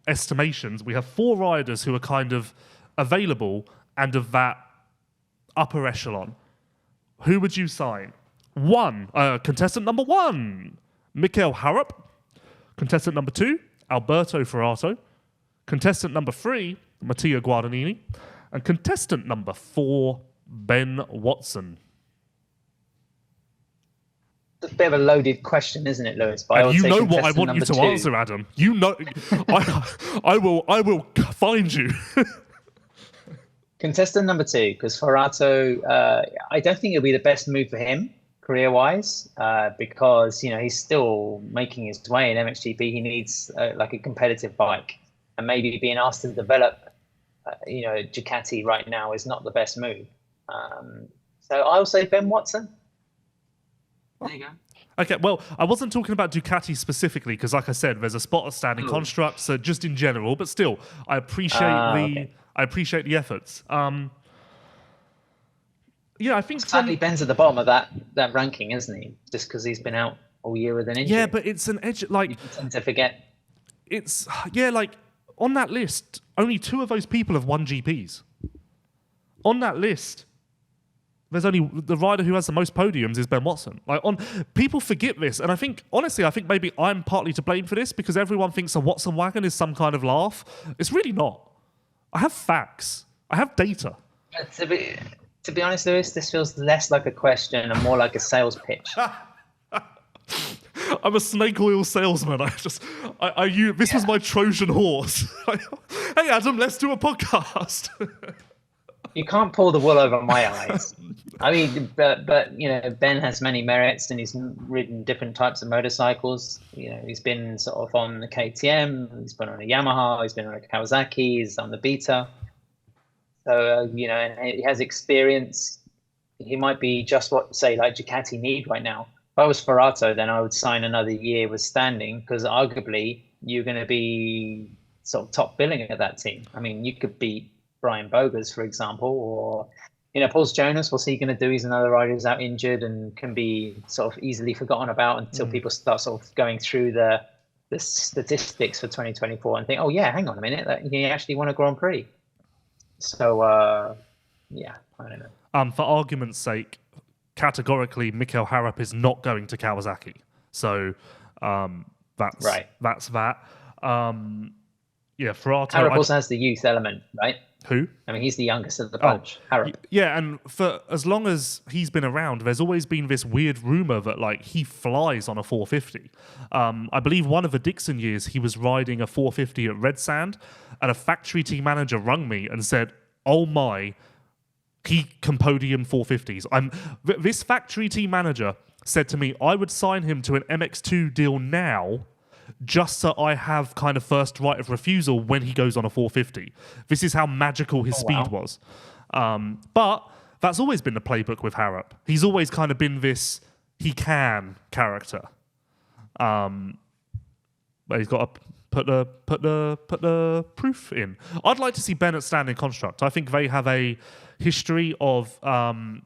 estimations, we have 4 riders who are kind of available and of that upper echelon. Who would you sign? Contestant number 1, Mikel Harrop. Contestant number 2, Alberto Ferrato. Contestant number 3, Mattia Guadagnini. And contestant number 4, Ben Watson.
a bit of a loaded question, isn't it, Lewis? But
you know what I want you to answer, Adam. You know, I will find you.
Contestant number 2, because Forato, I don't think it'll be the best move for him career-wise, because he's still making his way in MXGP. He needs like a competitive bike, and maybe being asked to develop, Ducati right now is not the best move. So I'll say Ben Watson. There you go.
Okay, well, I wasn't talking about Ducati specifically because, like I said, there's a spot of standing construct, so just in general. But still, I appreciate I appreciate the efforts. Yeah, I think
sadly Ben's at the bottom of that ranking, isn't he? Just because he's been out all year with an injury.
Yeah, but it's an edge. Like,
you tend to forget.
It's like on that list, only 2 of those people have won GPs. On that list, there's only the rider who has the most podiums is Ben Watson. Like, people forget this, and I think maybe I'm partly to blame for this because everyone thinks a Watson wagon is some kind of laugh. It's really not. I have facts. I have data.
To be honest, Lewis, this feels less like a question and more like a sales pitch.
I'm a snake oil salesman. This was my Trojan horse. Hey, Adam, let's do a podcast.
You can't pull the wool over my eyes. I mean, but Ben has many merits, and he's ridden different types of motorcycles. He's been sort of on the KTM, he's been on a Yamaha, he's been on a Kawasaki, he's on the Beta. So and he has experience. He might be just what, say, like Ducati need right now. If I was Forato, then I would sign another year with standing, because arguably you're going to be sort of top billing at that team. I mean, you could beat Brian Bogers, for example, or Paul Jonas. What's he going to do? He's another rider who's out injured and can be sort of easily forgotten about until people start sort of going through the statistics for 2024 and think, oh yeah, hang on a minute, he actually won a Grand Prix. So yeah, I don't know.
For argument's sake, categorically, Mikael Harrop is not going to Kawasaki. So that's right. That's that. Yeah, Forato.
Harrop also has the youth element, right?
Who?
I mean, he's the youngest of the bunch. Harrop.
Yeah, and for as long as he's been around, there's always been this weird rumor that like he flies on a 450. I believe one of the Dixon years he was riding a 450 at Red Sand, and a factory team manager rung me and said, "Oh my, he can podium 450s." This factory team manager said to me, "I would sign him to an MX2 deal now, just so I have kind of first right of refusal when he goes on a 450. This is how magical his speed was. But that's always been the playbook with Harrop. He's always kind of been this he can character. But he's got to put the proof in. I'd like to see Ben at standing construct. I think they have a history of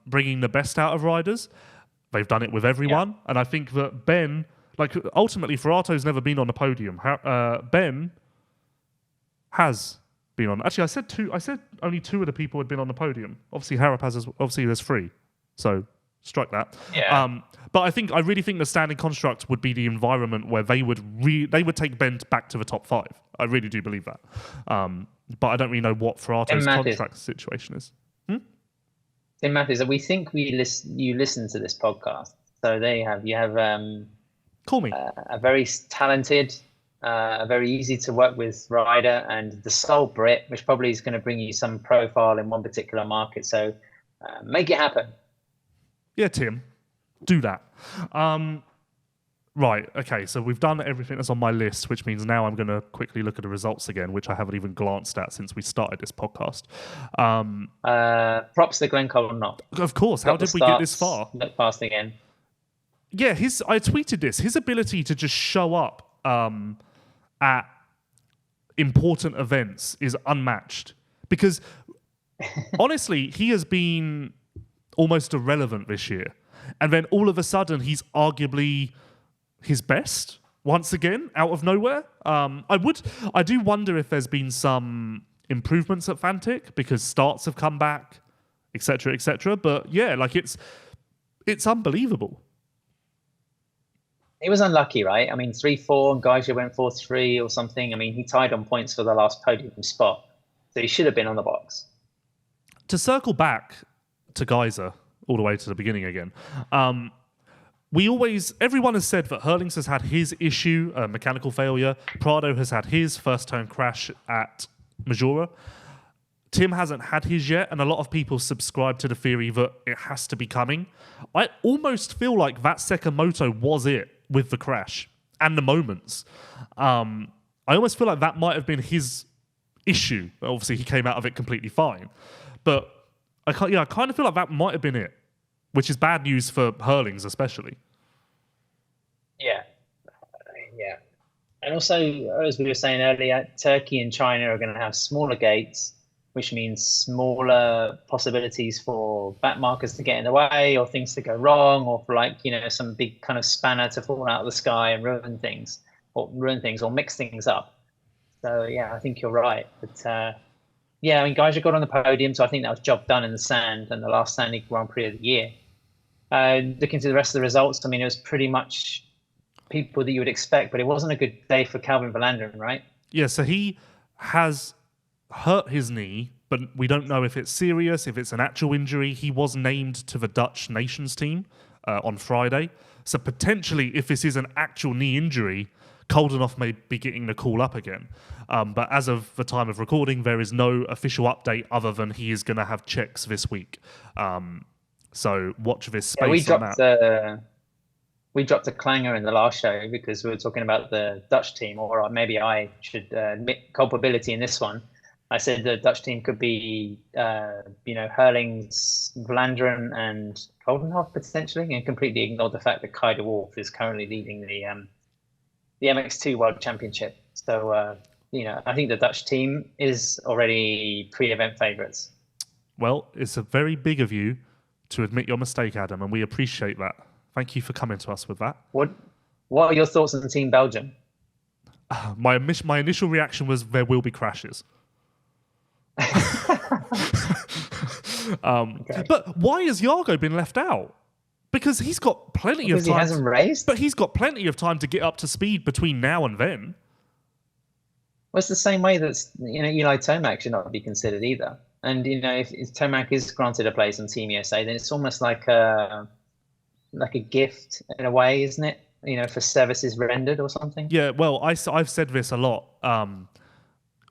bringing the best out of riders. They've done it with everyone, and I think that Ben. Like, ultimately, Forato's never been on the podium. Ben has been on. Actually, I said 2. I said only 2 of the people had been on the podium. Obviously, Harrop has. Obviously, there's 3. So, strike that.
Yeah.
But I really think the standing construct would be the environment where they would take Ben back to the top 5. I really do believe that. But I don't really know what Forato's contract situation is.
Tim Matthews, we think you listen to this podcast. So there you have. You have.
Call me.
A very talented, a very easy to work with rider, and the sole Brit, which probably is going to bring you some profile in one particular market. So make it happen.
Yeah, Tim, do that. Right, okay, so we've done everything that's on my list, which means now I'm going to quickly look at the results again, which I haven't even glanced at since we started this podcast.
Props to Glenn Colnott.
Of course, how did we get this far?
Look fast again.
Yeah, I tweeted this. His ability to just show up at important events is unmatched. Because, honestly, he has been almost irrelevant this year. And then all of a sudden, he's arguably his best once again, out of nowhere. I do wonder if there's been some improvements at Fantic, because starts have come back, etc., etc. But yeah, like it's unbelievable.
He was unlucky, right? I mean, 3-4, and Gajser went 4-3 or something. I mean, he tied on points for the last podium spot. So he should have been on the box.
To circle back to Gajser, all the way to the beginning again, everyone has said that Herlings has had his issue, mechanical failure. Prado has had his first turn crash at Majora. Tim hasn't had his yet, and a lot of people subscribe to the theory that it has to be coming. I almost feel like that second moto was it with the crash and the moments. I almost feel like that might have been his issue. Obviously, he came out of it completely fine. But I kind of feel like that might have been it, which is bad news for Herlings especially.
Yeah. And also, as we were saying earlier, Turkey and China are going to have smaller gates, which means smaller possibilities for back markers to get in the way or things to go wrong or for some big kind of spanner to fall out of the sky and ruin things or mix things up. So, yeah, I think you're right. But, Gajser got on the podium, so I think that was job done in the sand and the last standing Grand Prix of the year. Looking to the rest of the results, it was pretty much people that you would expect, but it wasn't a good day for Calvin Verlanderen, right?
Yeah, so he has hurt his knee, but we don't know if it's serious, if it's an actual injury. He was named to the Dutch nations team on Friday. So potentially, if this is an actual knee injury, Koldenhoff may be getting the call up again. But as of the time of recording, there is no official update other than he is going to have checks this week. So watch this space on that.
We dropped a clanger in the last show because we were talking about the Dutch team, or maybe I should admit culpability in this one. I said the Dutch team could be, Herlings, Vlaanderen, and Koldenhoff potentially, and completely ignored the fact that Kai de Wolf is currently leading the MX2 World Championship. So, I think the Dutch team is already pre-event favourites.
Well, it's a very big of you to admit your mistake, Adam, and we appreciate that. Thank you for coming to us with that.
What are your thoughts on Team Belgium?
My initial reaction was there will be crashes. Okay. But why has Jargo been left out? Because he's got plenty of time.
He hasn't raced?
But he's got plenty of time to get up to speed between now and then.
Well, it's the same way that Eli Tomac should not be considered either. And if Tomac is granted a place on Team USA, then it's almost like a gift in a way, isn't it? For services rendered or something.
Yeah. Well, I've said this a lot.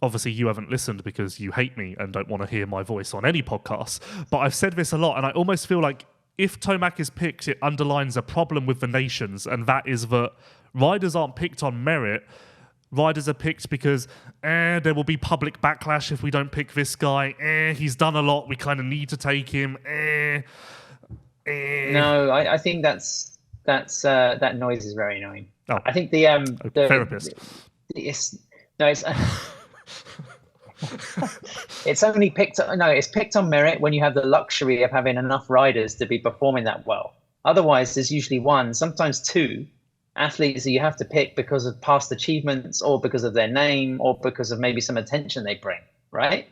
Obviously, you haven't listened because you hate me and don't want to hear my voice on any podcast. But I've said this a lot, and I almost feel like if Tomac is picked, it underlines a problem with the nations, and that is that riders aren't picked on merit. Riders are picked because there will be public backlash if we don't pick this guy. He's done a lot. We kind of need to take him.
No, I think that noise is very annoying.
Oh,
I think the
therapist.
It's only picked. No, it's picked on merit when you have the luxury of having enough riders to be performing that well. Otherwise, there's usually one, sometimes two athletes that you have to pick because of past achievements or because of their name or because of maybe some attention they bring, right?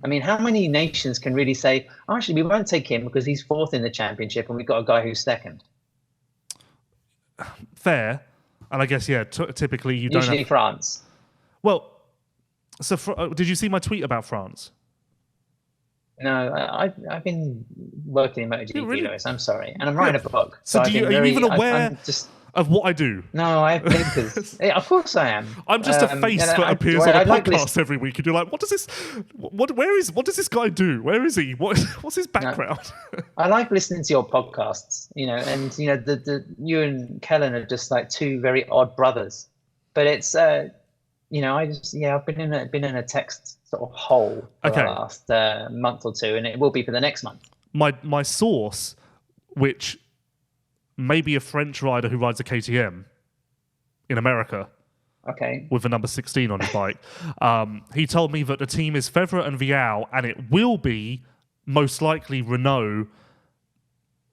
I mean, how many nations can really say, oh, actually, we won't take him because he's fourth in the championship and we've got a guy who's second?
Fair. And I guess, typically you don't have...
Usually France.
Well, so did you see my tweet about France?
No, I've been working in MotoGP,
really?
Lewis. I'm sorry. And I'm writing a book.
So are you even aware of what I do?
No, I have papers. Of course I am.
I'm just a face that appears on a podcast every week, and you're like, what does this guy do? Where is he? What's his background?
No, I like listening to your podcasts, and you and Kellen are just like two very odd brothers. But it's I've been in a text sort of hole for the last month or two, and it will be for the next month. My
source, which may be a French rider who rides a KTM in America, with the number 16 on his bike, he told me that the team is Fevre and Vial, and it will be most likely Renault,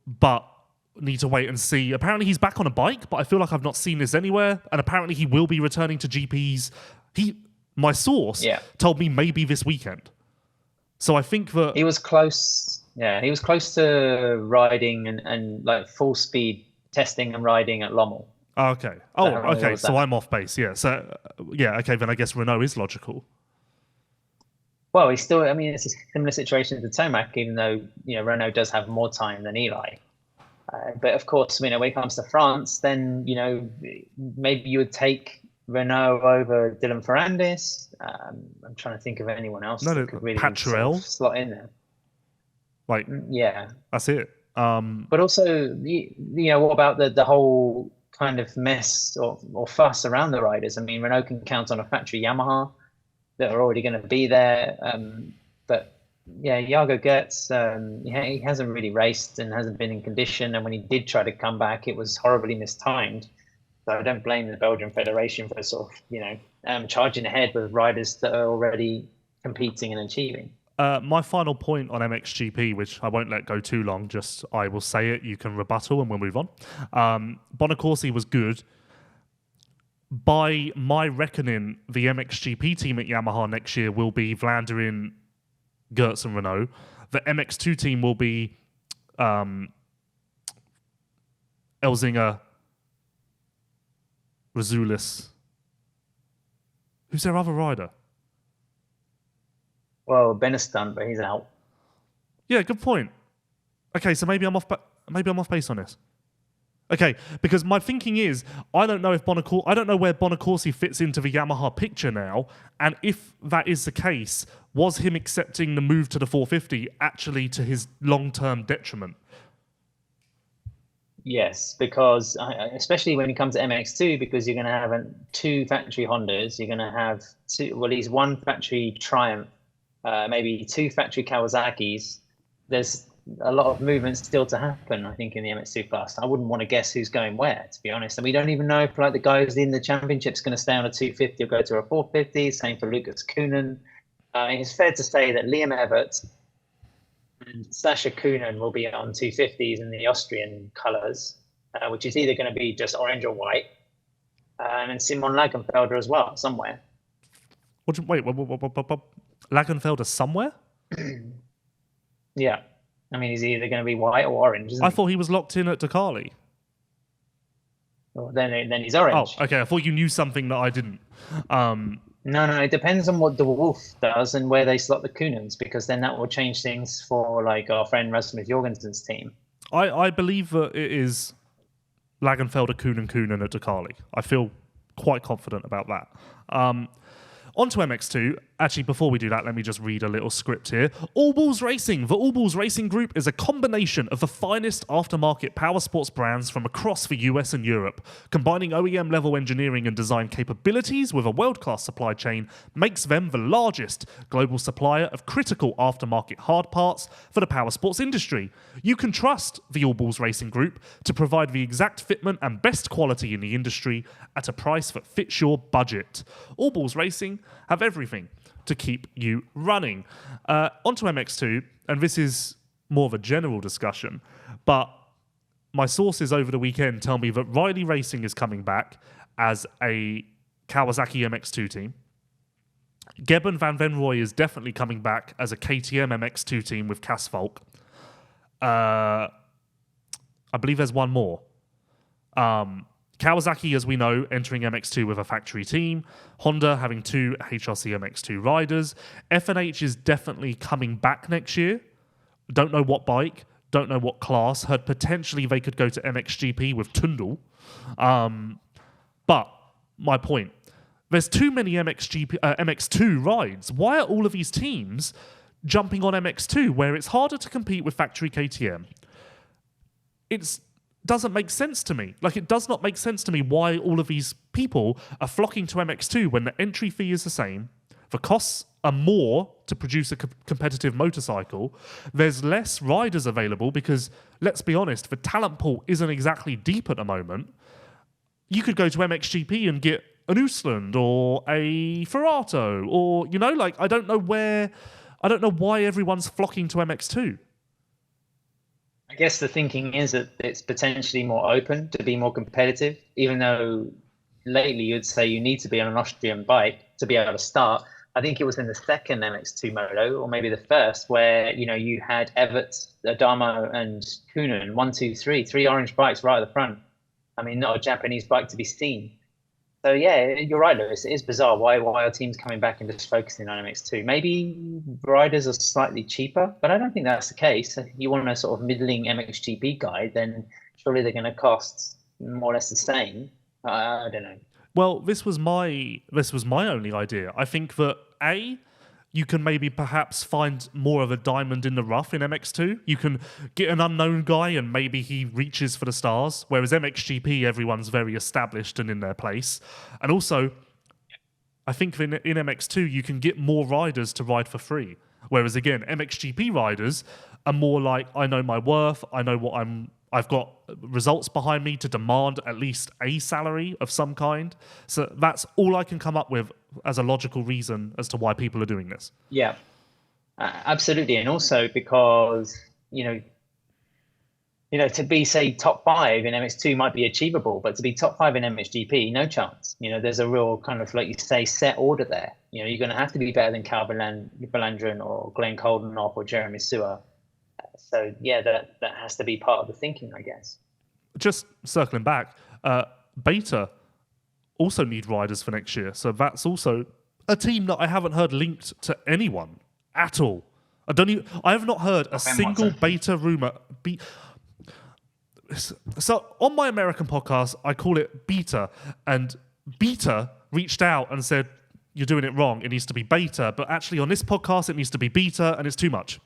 but need to wait and see. Apparently he's back on a bike, but I feel like I've not seen this anywhere, and apparently he will be returning to GPs. My source told me maybe this weekend. So I think that...
He was close... Yeah, he was close to riding and like full speed testing and riding at Lommel.
Okay. Oh, okay. So I'm off base. Yeah. So, okay. Then I guess Renault is logical.
Well, it's a similar situation to Tomac, even though, Renault does have more time than Eli. But of course, when it comes to France, then maybe you would take Renault over Dylan Ferrandis. I'm trying to think of anyone else that could really sort of slot in there.
That's it.
But also, what about the whole kind of mess or fuss around the riders? I mean, Renault can count on a factory Yamaha that are already going to be there. But Jago Goetz, he hasn't really raced and hasn't been in condition. And when he did try to come back, it was horribly mistimed. So I don't blame the Belgian Federation for sort of, charging ahead with riders that are already competing and achieving.
My final point on MXGP, which I won't let go too long, just I will say it, you can rebuttal and we'll move on. Bonacorsi was good. By my reckoning, the MXGP team at Yamaha next year will be Vlaanderen, Goetz and Renault. The MX2 team will be Elzinga, Razulis. Who's their other rider?
Well, Benestan, but he's out.
Yeah, good point. Okay, so maybe I'm off base on this. Okay, because my thinking is, I don't know where Bonacorsi fits into the Yamaha picture now, and if that is the case, was him accepting the move to the 450 actually to his long-term detriment?
Yes, because especially when it comes to MX2, because you're going to have two factory Hondas, you're going to have at least one factory Triumph, maybe two factory Kawasaki's. There's a lot of movement still to happen, I think, in the MX2 class. I wouldn't want to guess who's going where, to be honest. And we don't even know if the guy who's in the championship's going to stay on a 250 or go to a 450. Same for Lucas Koenen. It's fair to say that Liam Everts and Sasha Koenen will be on 250s in the Austrian colours, which is either going to be just orange or white. And then Simon Lagenfelder as well, somewhere.
Wait, Lagenfelder somewhere?
Yeah. I mean, he's either going to be white or orange, isn't he?
I thought he was locked in at Ducati.
Well, then he's orange.
Oh, okay. I thought you knew something that I didn't.
No, it depends on what the Wolf does and where they slot the Koenens, because then that will change things for our friend Rasmus Jorgensen's team.
I believe that it is Lagenfelder, Koenen at Ducati. I feel quite confident about that. On to MX2. Actually, before we do that, let me just read a little script here. All Balls Racing. The All Balls Racing Group is a combination of the finest aftermarket power sports brands from across the US and Europe. Combining OEM-level engineering and design capabilities with a world-class supply chain makes them the largest global supplier of critical aftermarket hard parts for the power sports industry. You can trust the All Balls Racing Group to provide the exact fitment and best quality in the industry at a price that fits your budget. All Balls Racing have everything to keep you running. Onto MX2, and this is more of a general discussion, but my sources over the weekend tell me that Riley Racing is coming back as a Kawasaki MX2 team. Geben van Venrooy is definitely coming back as a KTM MX2 team with Cas Volk. I believe there's one more. Kawasaki, as we know, entering MX2 with a factory team. Honda having two HRC MX2 riders. F&H is definitely coming back next year. Don't know what bike. Don't know what class. Heard potentially they could go to MXGP with Tundle. But my point, there's too many MX2 rides. Why are all of these teams jumping on MX2 where it's harder to compete with factory KTM? Doesn't make sense to me. It does not make sense to me why all of these people are flocking to MX2 when the entry fee is the same, the costs are more to produce a competitive motorcycle, there's less riders available because, let's be honest, the talent pool isn't exactly deep at the moment. You could go to MXGP and get an Usland or a Ferrato or, I don't know why everyone's flocking to MX2.
I guess the thinking is that it's potentially more open to be more competitive, even though lately you'd say you need to be on an Austrian bike to be able to start. I think it was in the second MX2 moto, or maybe the first, where you had Everts, Adamo, and Koenen, 1, 2, 3 orange bikes right at the front. I mean, not a Japanese bike to be seen. So yeah, you're right, Lewis. It is bizarre. Why are teams coming back and just focusing on MX2? Maybe riders are slightly cheaper, but I don't think that's the case. If you want a sort of middling MXGP guy, then surely they're going to cost more or less the same. I don't know.
Well, this was my only idea. I think that you can maybe perhaps find more of a diamond in the rough in MX2. You can get an unknown guy and maybe he reaches for the stars, whereas MXGP, everyone's very established and in their place. And also, I think in MX2, you can get more riders to ride for free. Whereas again, MXGP riders are more like, I know my worth, I know what I've got results behind me to demand at least a salary of some kind. So that's all I can come up with as a logical reason as to why people are doing this.
Yeah, absolutely. And also because, to be, say, top 5 in MX2 might be achievable, but to be top 5 in MXGP, no chance. There's a real kind of, like you say, set order there. You're going to have to be better than Cal Belandrin or Glenn Koldenoff or Jeremy Sewer. So, yeah, that has to be part of the thinking, I guess.
Just circling back, Beta also need riders for next year. So that's also a team that I haven't heard linked to anyone at all. I have not heard a single Beta rumor. So on my American podcast, I call it Beta, and Beta reached out and said, you're doing it wrong. It needs to be Beta. But actually on this podcast, it needs to be Beta, and it's too much.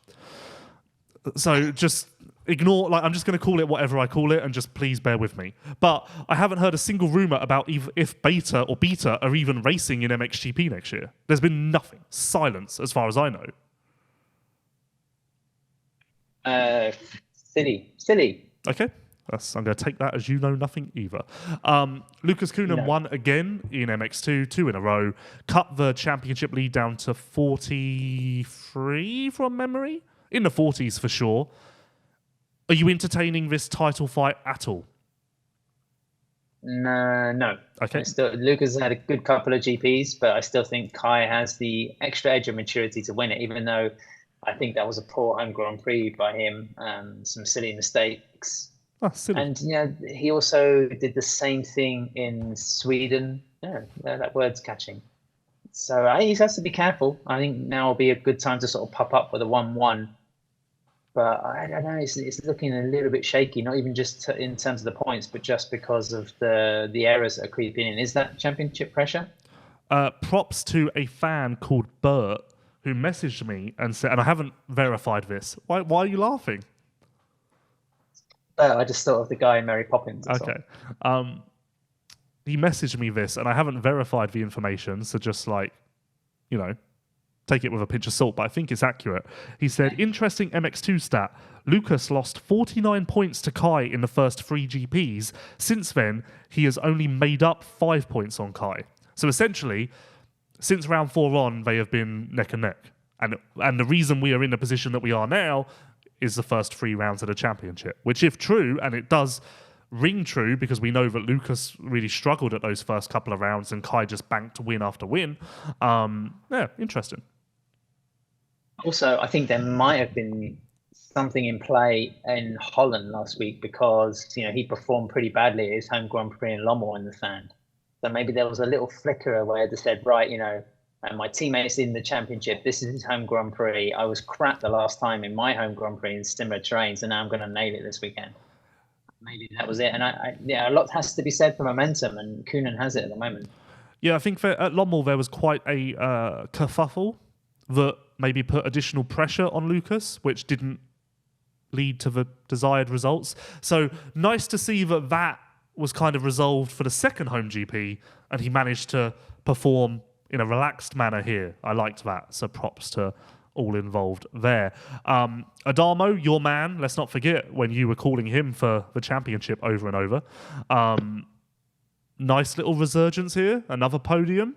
So just ignore, I'm just going to call it whatever I call it, and just please bear with me. But I haven't heard a single rumor about if Beta or Beta are even racing in MXGP next year. There's been nothing. Silence, as far as I know.
Silly.
Okay. I'm going to take that as you know nothing either. Lucas Coonan won again in MX2, 2 in a row. Cut the championship lead down to 43 from memory. In the 40s for sure. Are you entertaining this title fight at all?
No.
Okay.
Lucas has had a good couple of GPs, but I still think Kai has the extra edge of maturity to win it, even though I think that was a poor home Grand Prix by him. Some silly mistakes.
Silly.
And he also did the same thing in Sweden. Yeah, that word's catching. So he has to be careful. I think now will be a good time to sort of pop up with a 1-1. But I don't know, it's looking a little bit shaky, not even just in terms of the points, but just because of the errors that are creeping in. Is that championship pressure?
Props to a fan called Bert who messaged me and said, and I haven't verified this. Why are you laughing?
I just thought of the guy in Mary Poppins.
Okay. He messaged me this, and I haven't verified the information, so just take it with a pinch of salt, but I think it's accurate. He said, interesting MX2 stat. Lucas lost 49 points to Kai in the first 3 GPs. Since then, he has only made up 5 points on Kai. So essentially, since round 4 on, they have been neck and neck. And the reason we are in the position that we are now is the first 3 rounds of the championship, which if true, and it does ring true because we know that Lucas really struggled at those first couple of rounds and Kai just banked win after win. Interesting.
Also, I think there might have been something in play in Holland last week because, he performed pretty badly at his home Grand Prix in Lommel in the sand. So maybe there was a little flicker where they said, right, and my teammate's in the championship. This is his home Grand Prix. I was crap the last time in my home Grand Prix in similar terrain, so now I'm going to nail it this weekend. Maybe that was it. And a lot has to be said for momentum, and Coonan has it at the moment.
Yeah, I think at Lommel there was quite a kerfuffle that maybe put additional pressure on Lucas, which didn't lead to the desired results. So nice to see that was kind of resolved for the second home GP, and he managed to perform in a relaxed manner here. I liked that. So props to all involved there. Adamo, your man, let's not forget when you were calling him for the championship over and over. Nice little resurgence here. Another podium.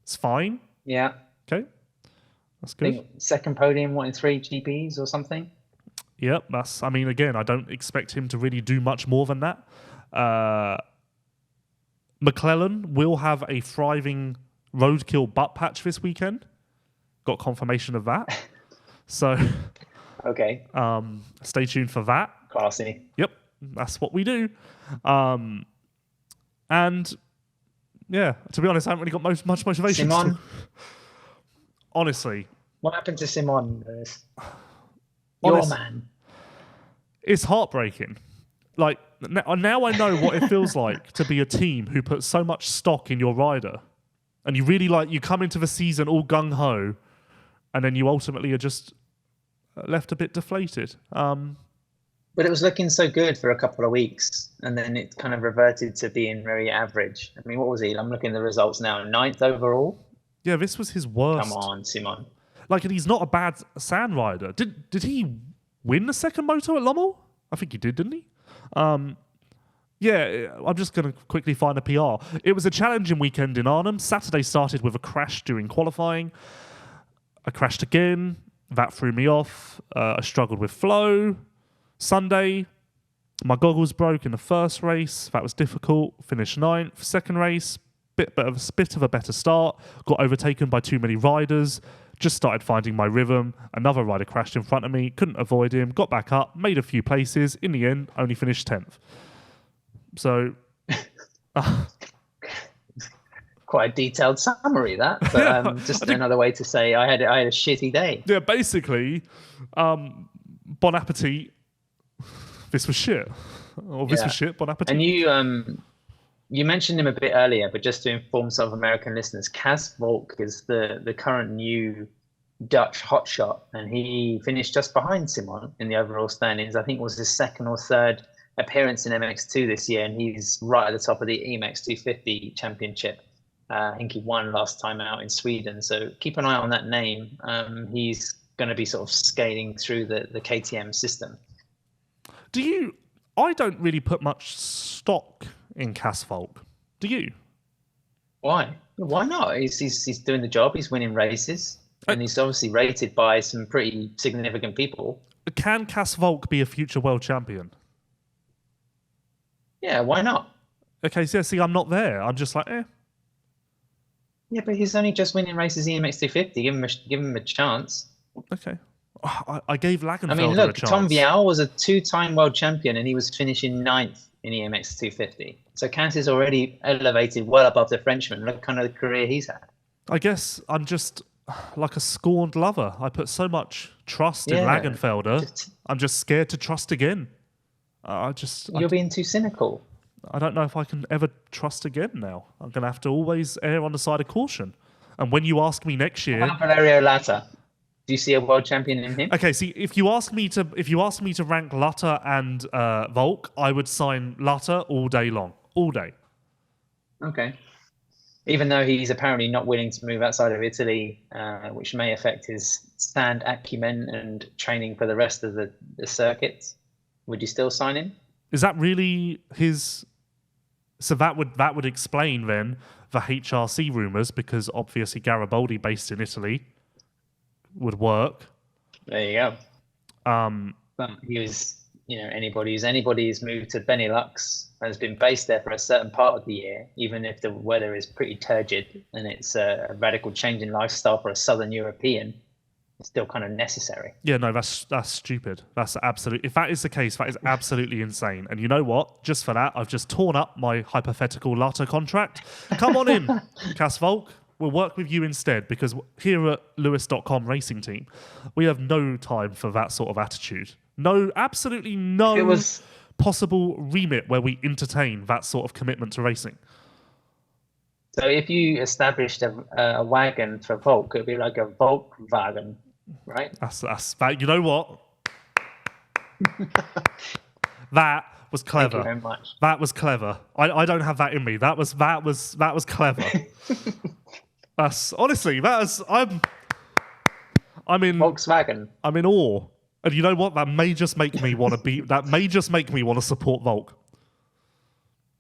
It's fine.
Yeah.
Okay. That's good.
I think second podium, in 3 GPs or something?
Yep. Again, I don't expect him to really do much more than that. McClellan will have a thriving roadkill butt patch this weekend. Got confirmation of that. So,
okay.
Stay tuned for that.
Classy.
Yep. That's what we do. And Yeah, to be honest, I haven't really got much motivation.
Simon?
Honestly.
What happened to Simon? Your man.
It's heartbreaking. Like, now I know what it feels like to be a team who puts so much stock in your rider. And you really you come into the season all gung-ho, and then you ultimately are just left a bit deflated.
But it was looking so good for a couple of weeks, and then it kind of reverted to being very average. I mean, what was he? I'm looking at the results now. 9th overall?
Yeah, this was his worst.
Come on, Simon.
Like, and he's not a bad sand rider. Did he win the second moto at Lommel? I think he did, didn't he? Yeah, I'm just going to quickly find a PR. It was a challenging weekend in Arnhem. Saturday started with a crash during qualifying. I crashed again. That threw me off. I struggled with flow. Sunday, my goggles broke in the first race. That was difficult. Finished 9th. Second race, bit of a better start. Got overtaken by too many riders. Just started finding my rhythm. Another rider crashed in front of me. Couldn't avoid him. Got back up. Made a few places. In the end, only finished 10th. So...
Quite a detailed summary, that. But just another way to say I had a shitty day.
Yeah, basically, bon appetit. This was shit. Or this was shit, bon appetit.
And you mentioned him a bit earlier, but just to inform South American listeners, Cas Volk is the current new Dutch hotshot, and he finished just behind Simon in the overall standings. I think it was his second or third appearance in MX2 this year, and he's right at the top of the EMX 250 championship. I think he won last time out in Sweden, so keep an eye on that name. He's going to be sort of scaling through the KTM system.
I don't really put much stock in Cas Volk. Do you?
Why? Why not? He's doing the job. He's winning races, and he's obviously rated by some pretty significant people.
Can Cas Volk be a future world champion?
Yeah, why not?
Okay, so see, I'm not there. I'm just like, eh.
Yeah, but he's only just winning races EMX 250. Give him a chance.
Okay. I gave Lagenfelder
I mean, look,
a chance.
Tom Vial was a 2-time world champion, and he was finishing 9th in EMX 250. So Cas is already elevated well above the Frenchman. Look kind of the career he's had.
I guess I'm just like a scorned lover. I put so much trust in Lagenfelder. I'm just scared to trust again.
You're being too cynical.
I don't know if I can ever trust again now. I'm going to have to always err on the side of caution. And when you ask me next year...
Valerio Lata. Do you see a world champion in him?
Okay, see, if you ask me to rank Lata and Volk, I would sign Lata all day long. All day.
Okay. Even though he's apparently not willing to move outside of Italy, which may affect his sand acumen and training for the rest of the circuits, would you still sign him?
Is that really his... So that would explain then the HRC rumours, because obviously Garibaldi, based in Italy, would work.
There you go. But he was, anybody who's moved to Benelux has been based there for a certain part of the year, even if the weather is pretty turgid and it's a radical change in lifestyle for a Southern European. It's still kind of necessary.
Yeah, no, that's stupid. That's absolute. If that is the case, that is absolutely insane. And you know what? Just for that, I've just torn up my hypothetical Lata contract. Come on in, Cas Volk. We'll work with you instead, because here at Lewis.com Racing Team, we have no time for that sort of attitude. No, absolutely no possible remit where we entertain that sort of commitment to racing.
So if you established a wagon for Volk, it would be like a Volkswagen, right?
That's that. You know what? That was clever.
Thank you very much.
That was clever. I don't have that in me. That was clever. That's honestly, I'm in
Volkswagen.
I'm in awe. And you know what? That may just make me want to support Volk.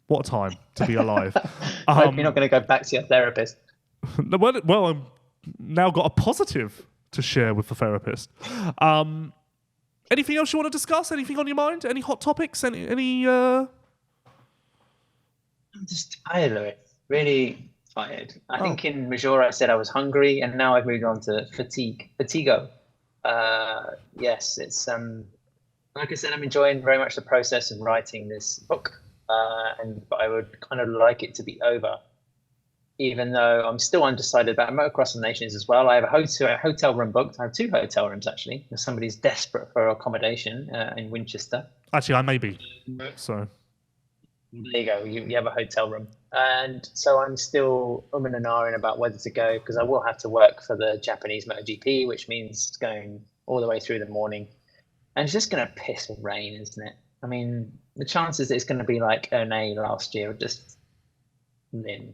What a time to be alive.
I hope you're not going to go back to your therapist.
Well, I've now got a positive to share with the therapist. Anything else you want to discuss? Anything on your mind? Any hot topics? Any? I'm
just tired of it. Really tired. I think in Majora I said I was hungry, and now I've moved on to Fatigo. Yes, it's like I said, I'm enjoying very much the process of writing this book. But I would kind of like it to be over even though I'm still undecided about Motocross of Nations as well. I have a hotel room booked. I have 2 hotel rooms, actually, if somebody's desperate for accommodation in Winchester.
Actually, I may be. So
there you go. You have a hotel room. And so I'm still and ahhing about whether to go, because I will have to work for the Japanese MotoGP, which means going all the way through the morning. And it's just going to piss with rain, isn't it? I mean, the chances that it's going to be like Arnhem last year are just thin.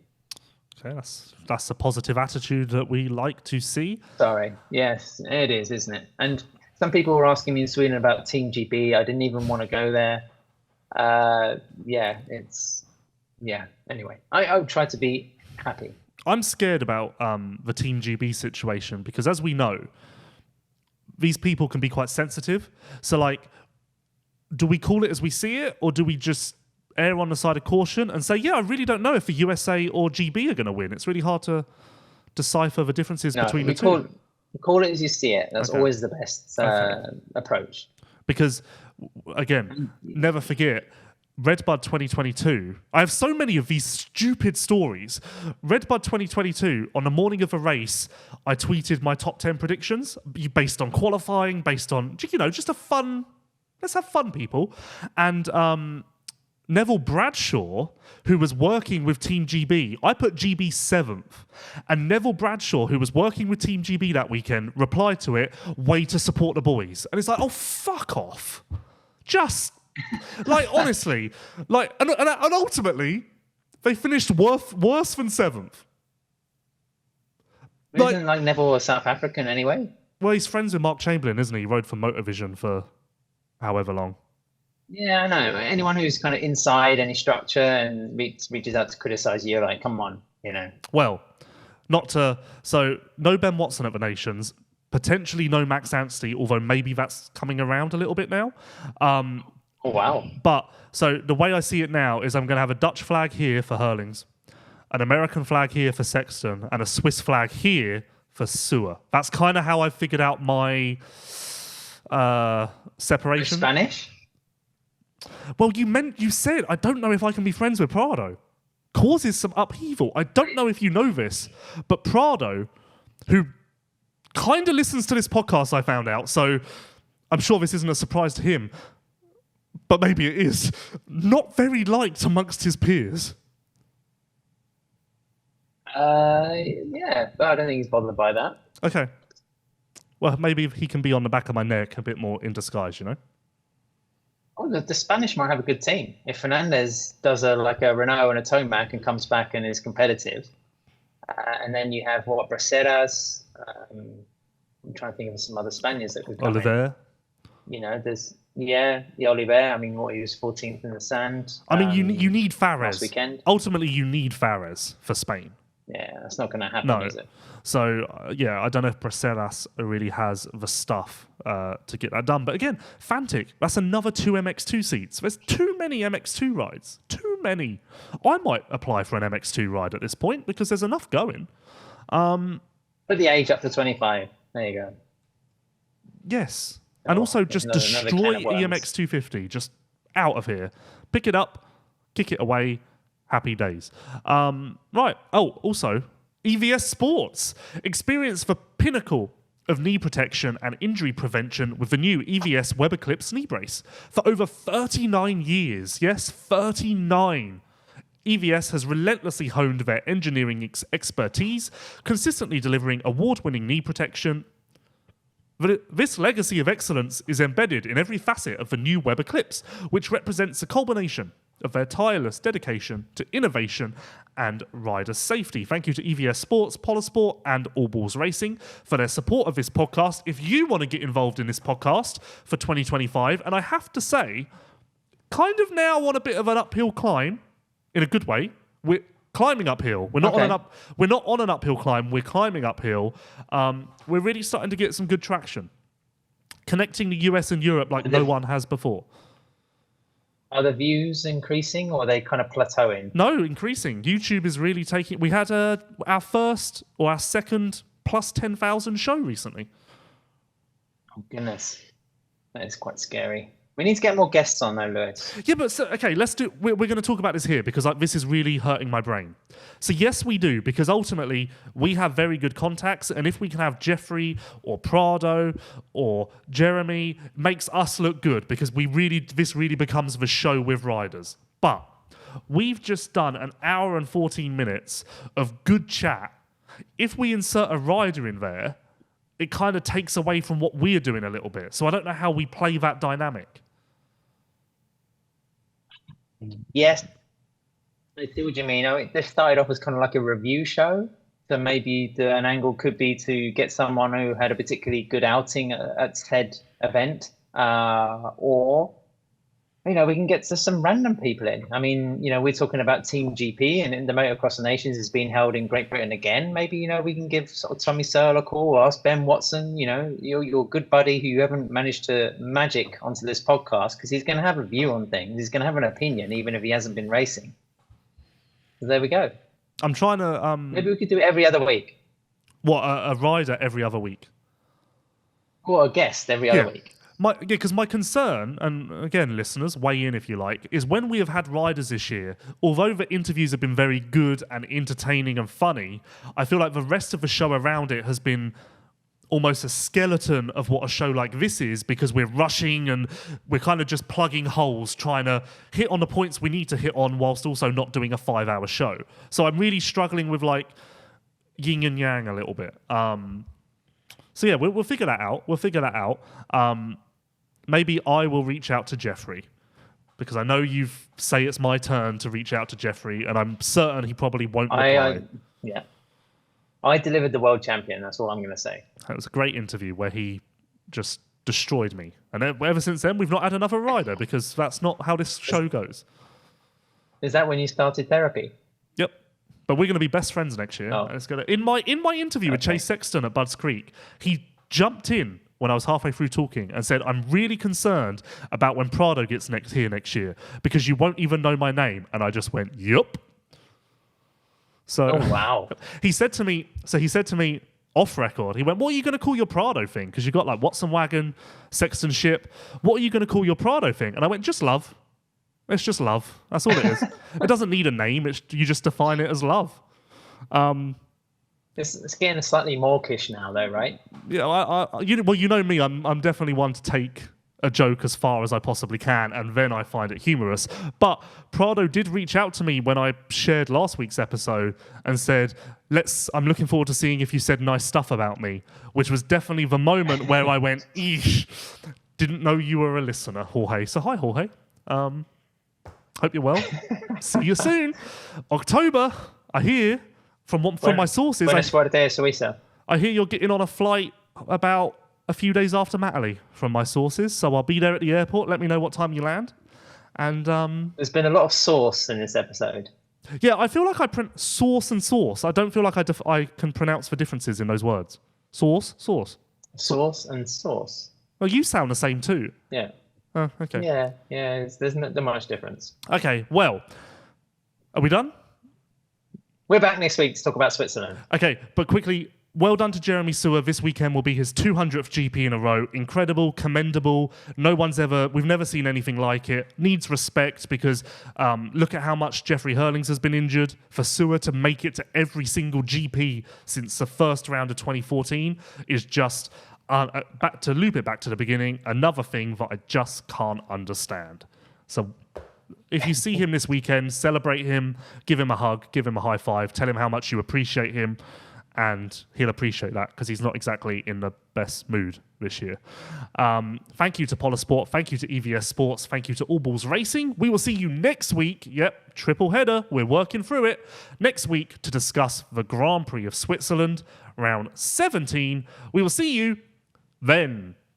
Okay, that's a positive attitude that we like to see.
Sorry. Yes, it is, isn't it? And some people were asking me in Sweden about Team GB. I didn't even want to go there. Anyway, I would try to be happy.
I'm scared about the Team GB situation because, as we know, these people can be quite sensitive. So, like, do we call it as we see it, or do we just err on the side of caution and say, yeah, I really don't know if the USA or GB are going to win? It's really hard to decipher the differences between the two.
Call it as you see it. That's always the best approach.
Because, again, never forget, Redbud 2022. I have so many of these stupid stories. Redbud 2022, on the morning of a race, I tweeted my top 10 predictions based on qualifying, based on, just a fun, let's have fun, people. And Neville Bradshaw, who was working with Team GB, I put GB 7th. And Neville Bradshaw, who was working with Team GB that weekend, replied to it, way to support the boys. And it's like, oh, fuck off. Just... like, honestly, like, and ultimately, they finished worse than 7th.
Isn't like Neville a South African anyway?
Well, he's friends with Mark Chamberlain, isn't he? He rode for Motorvision for however long.
Yeah, I know. Anyone who's kind of inside any structure and reaches out to criticize you, like, come on,
Well, so no Ben Watson at the Nations, potentially no Max Anstey, although maybe that's coming around a little bit now.
Oh, wow.
But, so the way I see it now is I'm going to have a Dutch flag here for Herlings, an American flag here for Sexton, and a Swiss flag here for Sewer. That's kind of how I figured out my separation.
Spanish?
Well, you said, I don't know if I can be friends with Prado. Causes some upheaval. I don't know if you know this, but Prado, who kind of listens to this podcast, I found out, so I'm sure this isn't a surprise to him, but maybe it is, not very liked amongst his peers.
Yeah, but I don't think he's bothered by that.
Okay. Well, maybe he can be on the back of my neck a bit more in disguise,
Oh, the Spanish might have a good team. If Fernandez does a Renault and a Tomac and comes back and is competitive, and then you have Braceras. I'm trying to think of some other Spaniards that could come
Oliver.
There's the Oliver. I mean, he was 14th in the sand.
I mean, you need Fares.
Last weekend.
Ultimately, you need Fares for Spain.
Yeah, that's not going to happen, is it?
So, I don't know if Braceras really has the stuff to get that done. But again, Fantic, that's another 2 MX2 seats. There's too many MX2 rides. Too many. I might apply for an MX2 ride at this point because there's enough going.
Put the age up to 25. There you go.
Yes. And also just destroy EMX 250. Just out of here. Pick it up, kick it away. Happy days. Right. Oh, also, EVS Sports. Experience the pinnacle of knee protection and injury prevention with the new EVS Web Eclipse knee brace. For over 39 years, yes, 39, EVS has relentlessly honed their engineering expertise, consistently delivering award-winning knee protection. This legacy of excellence is embedded in every facet of the new Web Eclipse, which represents a culmination of their tireless dedication to innovation and rider safety. Thank you to EVS Sports, Polosport, and All Balls Racing for their support of this podcast. If you want to get involved in this podcast for 2025, and I have to say, kind of now on a bit of an uphill climb, in a good way. We're climbing uphill. We're not on an uphill climb. We're climbing uphill. We're really starting to get some good traction, connecting the US and Europe like no one has before.
Are the views increasing or are they kind of plateauing?
No, increasing. YouTube is really taking... We had our second plus 10,000 show recently.
Oh, goodness. That is quite scary. We need to get more guests on, though, Lewis.
Yeah, but okay, let's do. We're going to talk about this here because this is really hurting my brain. So yes, we do, because ultimately we have very good contacts, and if we can have Jeffrey or Prado or Jeremy, makes us look good because this really becomes the show with riders. But we've just done an hour and 14 minutes of good chat. If we insert a rider in there, it kind of takes away from what we're doing a little bit. So I don't know how we play that dynamic.
Yes, I see what you mean. This started off as kind of like a review show, so maybe an angle could be to get someone who had a particularly good outing at said event, or we can get some random people in. I mean, we're talking about Team GP, and in the Motocross Nations is being held in Great Britain again. Maybe we can give sort of Tommy Searle a call, or ask Ben Watson. Your good buddy who you haven't managed to magic onto this podcast, because he's going to have a view on things. He's going to have an opinion, even if he hasn't been racing. So there we go.
I'm trying to.
Maybe we could do it every other week.
What, a rider every other week?
Or a guest every other week.
Because my concern, and again, listeners, weigh in if you like, is when we have had riders this year, although the interviews have been very good and entertaining and funny, I feel like the rest of the show around it has been almost a skeleton of what a show like this is, because we're rushing and we're kind of just plugging holes, trying to hit on the points we need to hit on whilst also not doing a 5-hour show. So I'm really struggling with like yin and yang a little bit. So yeah, we'll figure that out. Maybe I will reach out to Jeffrey, because I know you say it's my turn to reach out to Jeffrey, and I'm certain he probably won't reply.
I delivered the world champion. That's all I'm going to say.
It was a great interview where he just destroyed me. And ever since then, we've not had another rider, because that's not how this show goes.
Is that when you started therapy?
Yep. But we're going to be best friends next year.
Oh.
It's in my interview with Chase Sexton at Budds Creek, he jumped in when I was halfway through talking and said, I'm really concerned about when Prado gets here next year, because you won't even know my name. And I just went, yup. So,
oh, wow.
He said to me off record, he went, what are you going to call your Prado thing? Because you've got like Watson Wagon, Sexton Ship. What are you going to call your Prado thing? And I went, just love. It's just love. That's all it is. It doesn't need a name. You just define it as love.
It's getting slightly mawkish now, though, right?
Yeah, you know me. I'm definitely one to take a joke as far as I possibly can, and then I find it humorous. But Prado did reach out to me when I shared last week's episode and said, I'm looking forward to seeing if you said nice stuff about me, which was definitely the moment where I went, eesh, didn't know you were a listener, Jorge. So hi, Jorge. Hope you're well. See you soon. October, I hear from my sources. I hear you're getting on a flight about a few days after Matterley from my sources, so I'll be there at the airport. Let me know what time you land. And
there's been a lot of sauce in this episode.
Yeah, I feel like I print sauce and sauce. I don't feel like I can pronounce the differences in those words. Sauce.
Sauce and sauce.
Well, you sound the same too.
Yeah.
Oh, okay.
Yeah. There's not much difference.
Okay, well, are we done?
We're back next week to talk about Switzerland.
Okay, but quickly, well done to Jeremy Sewer. This weekend will be his 200th GP in a row. Incredible, commendable. We've never seen anything like it. Needs respect, because look at how much Jeffrey Herlings has been injured. For Sewer to make it to every single GP since the first round of 2014 is just, back to the beginning, another thing that I just can't understand. So if you see him this weekend, celebrate him, give him a hug, give him a high five, tell him how much you appreciate him, and he'll appreciate that, because he's not exactly in the best mood this year. Thank you to Polosport. Thank you to EVS Sports. Thank you to All Balls Racing. We will see you next week. Yep, triple header. We're working through it. Next week to discuss the Grand Prix of Switzerland, round 17. We will see you then.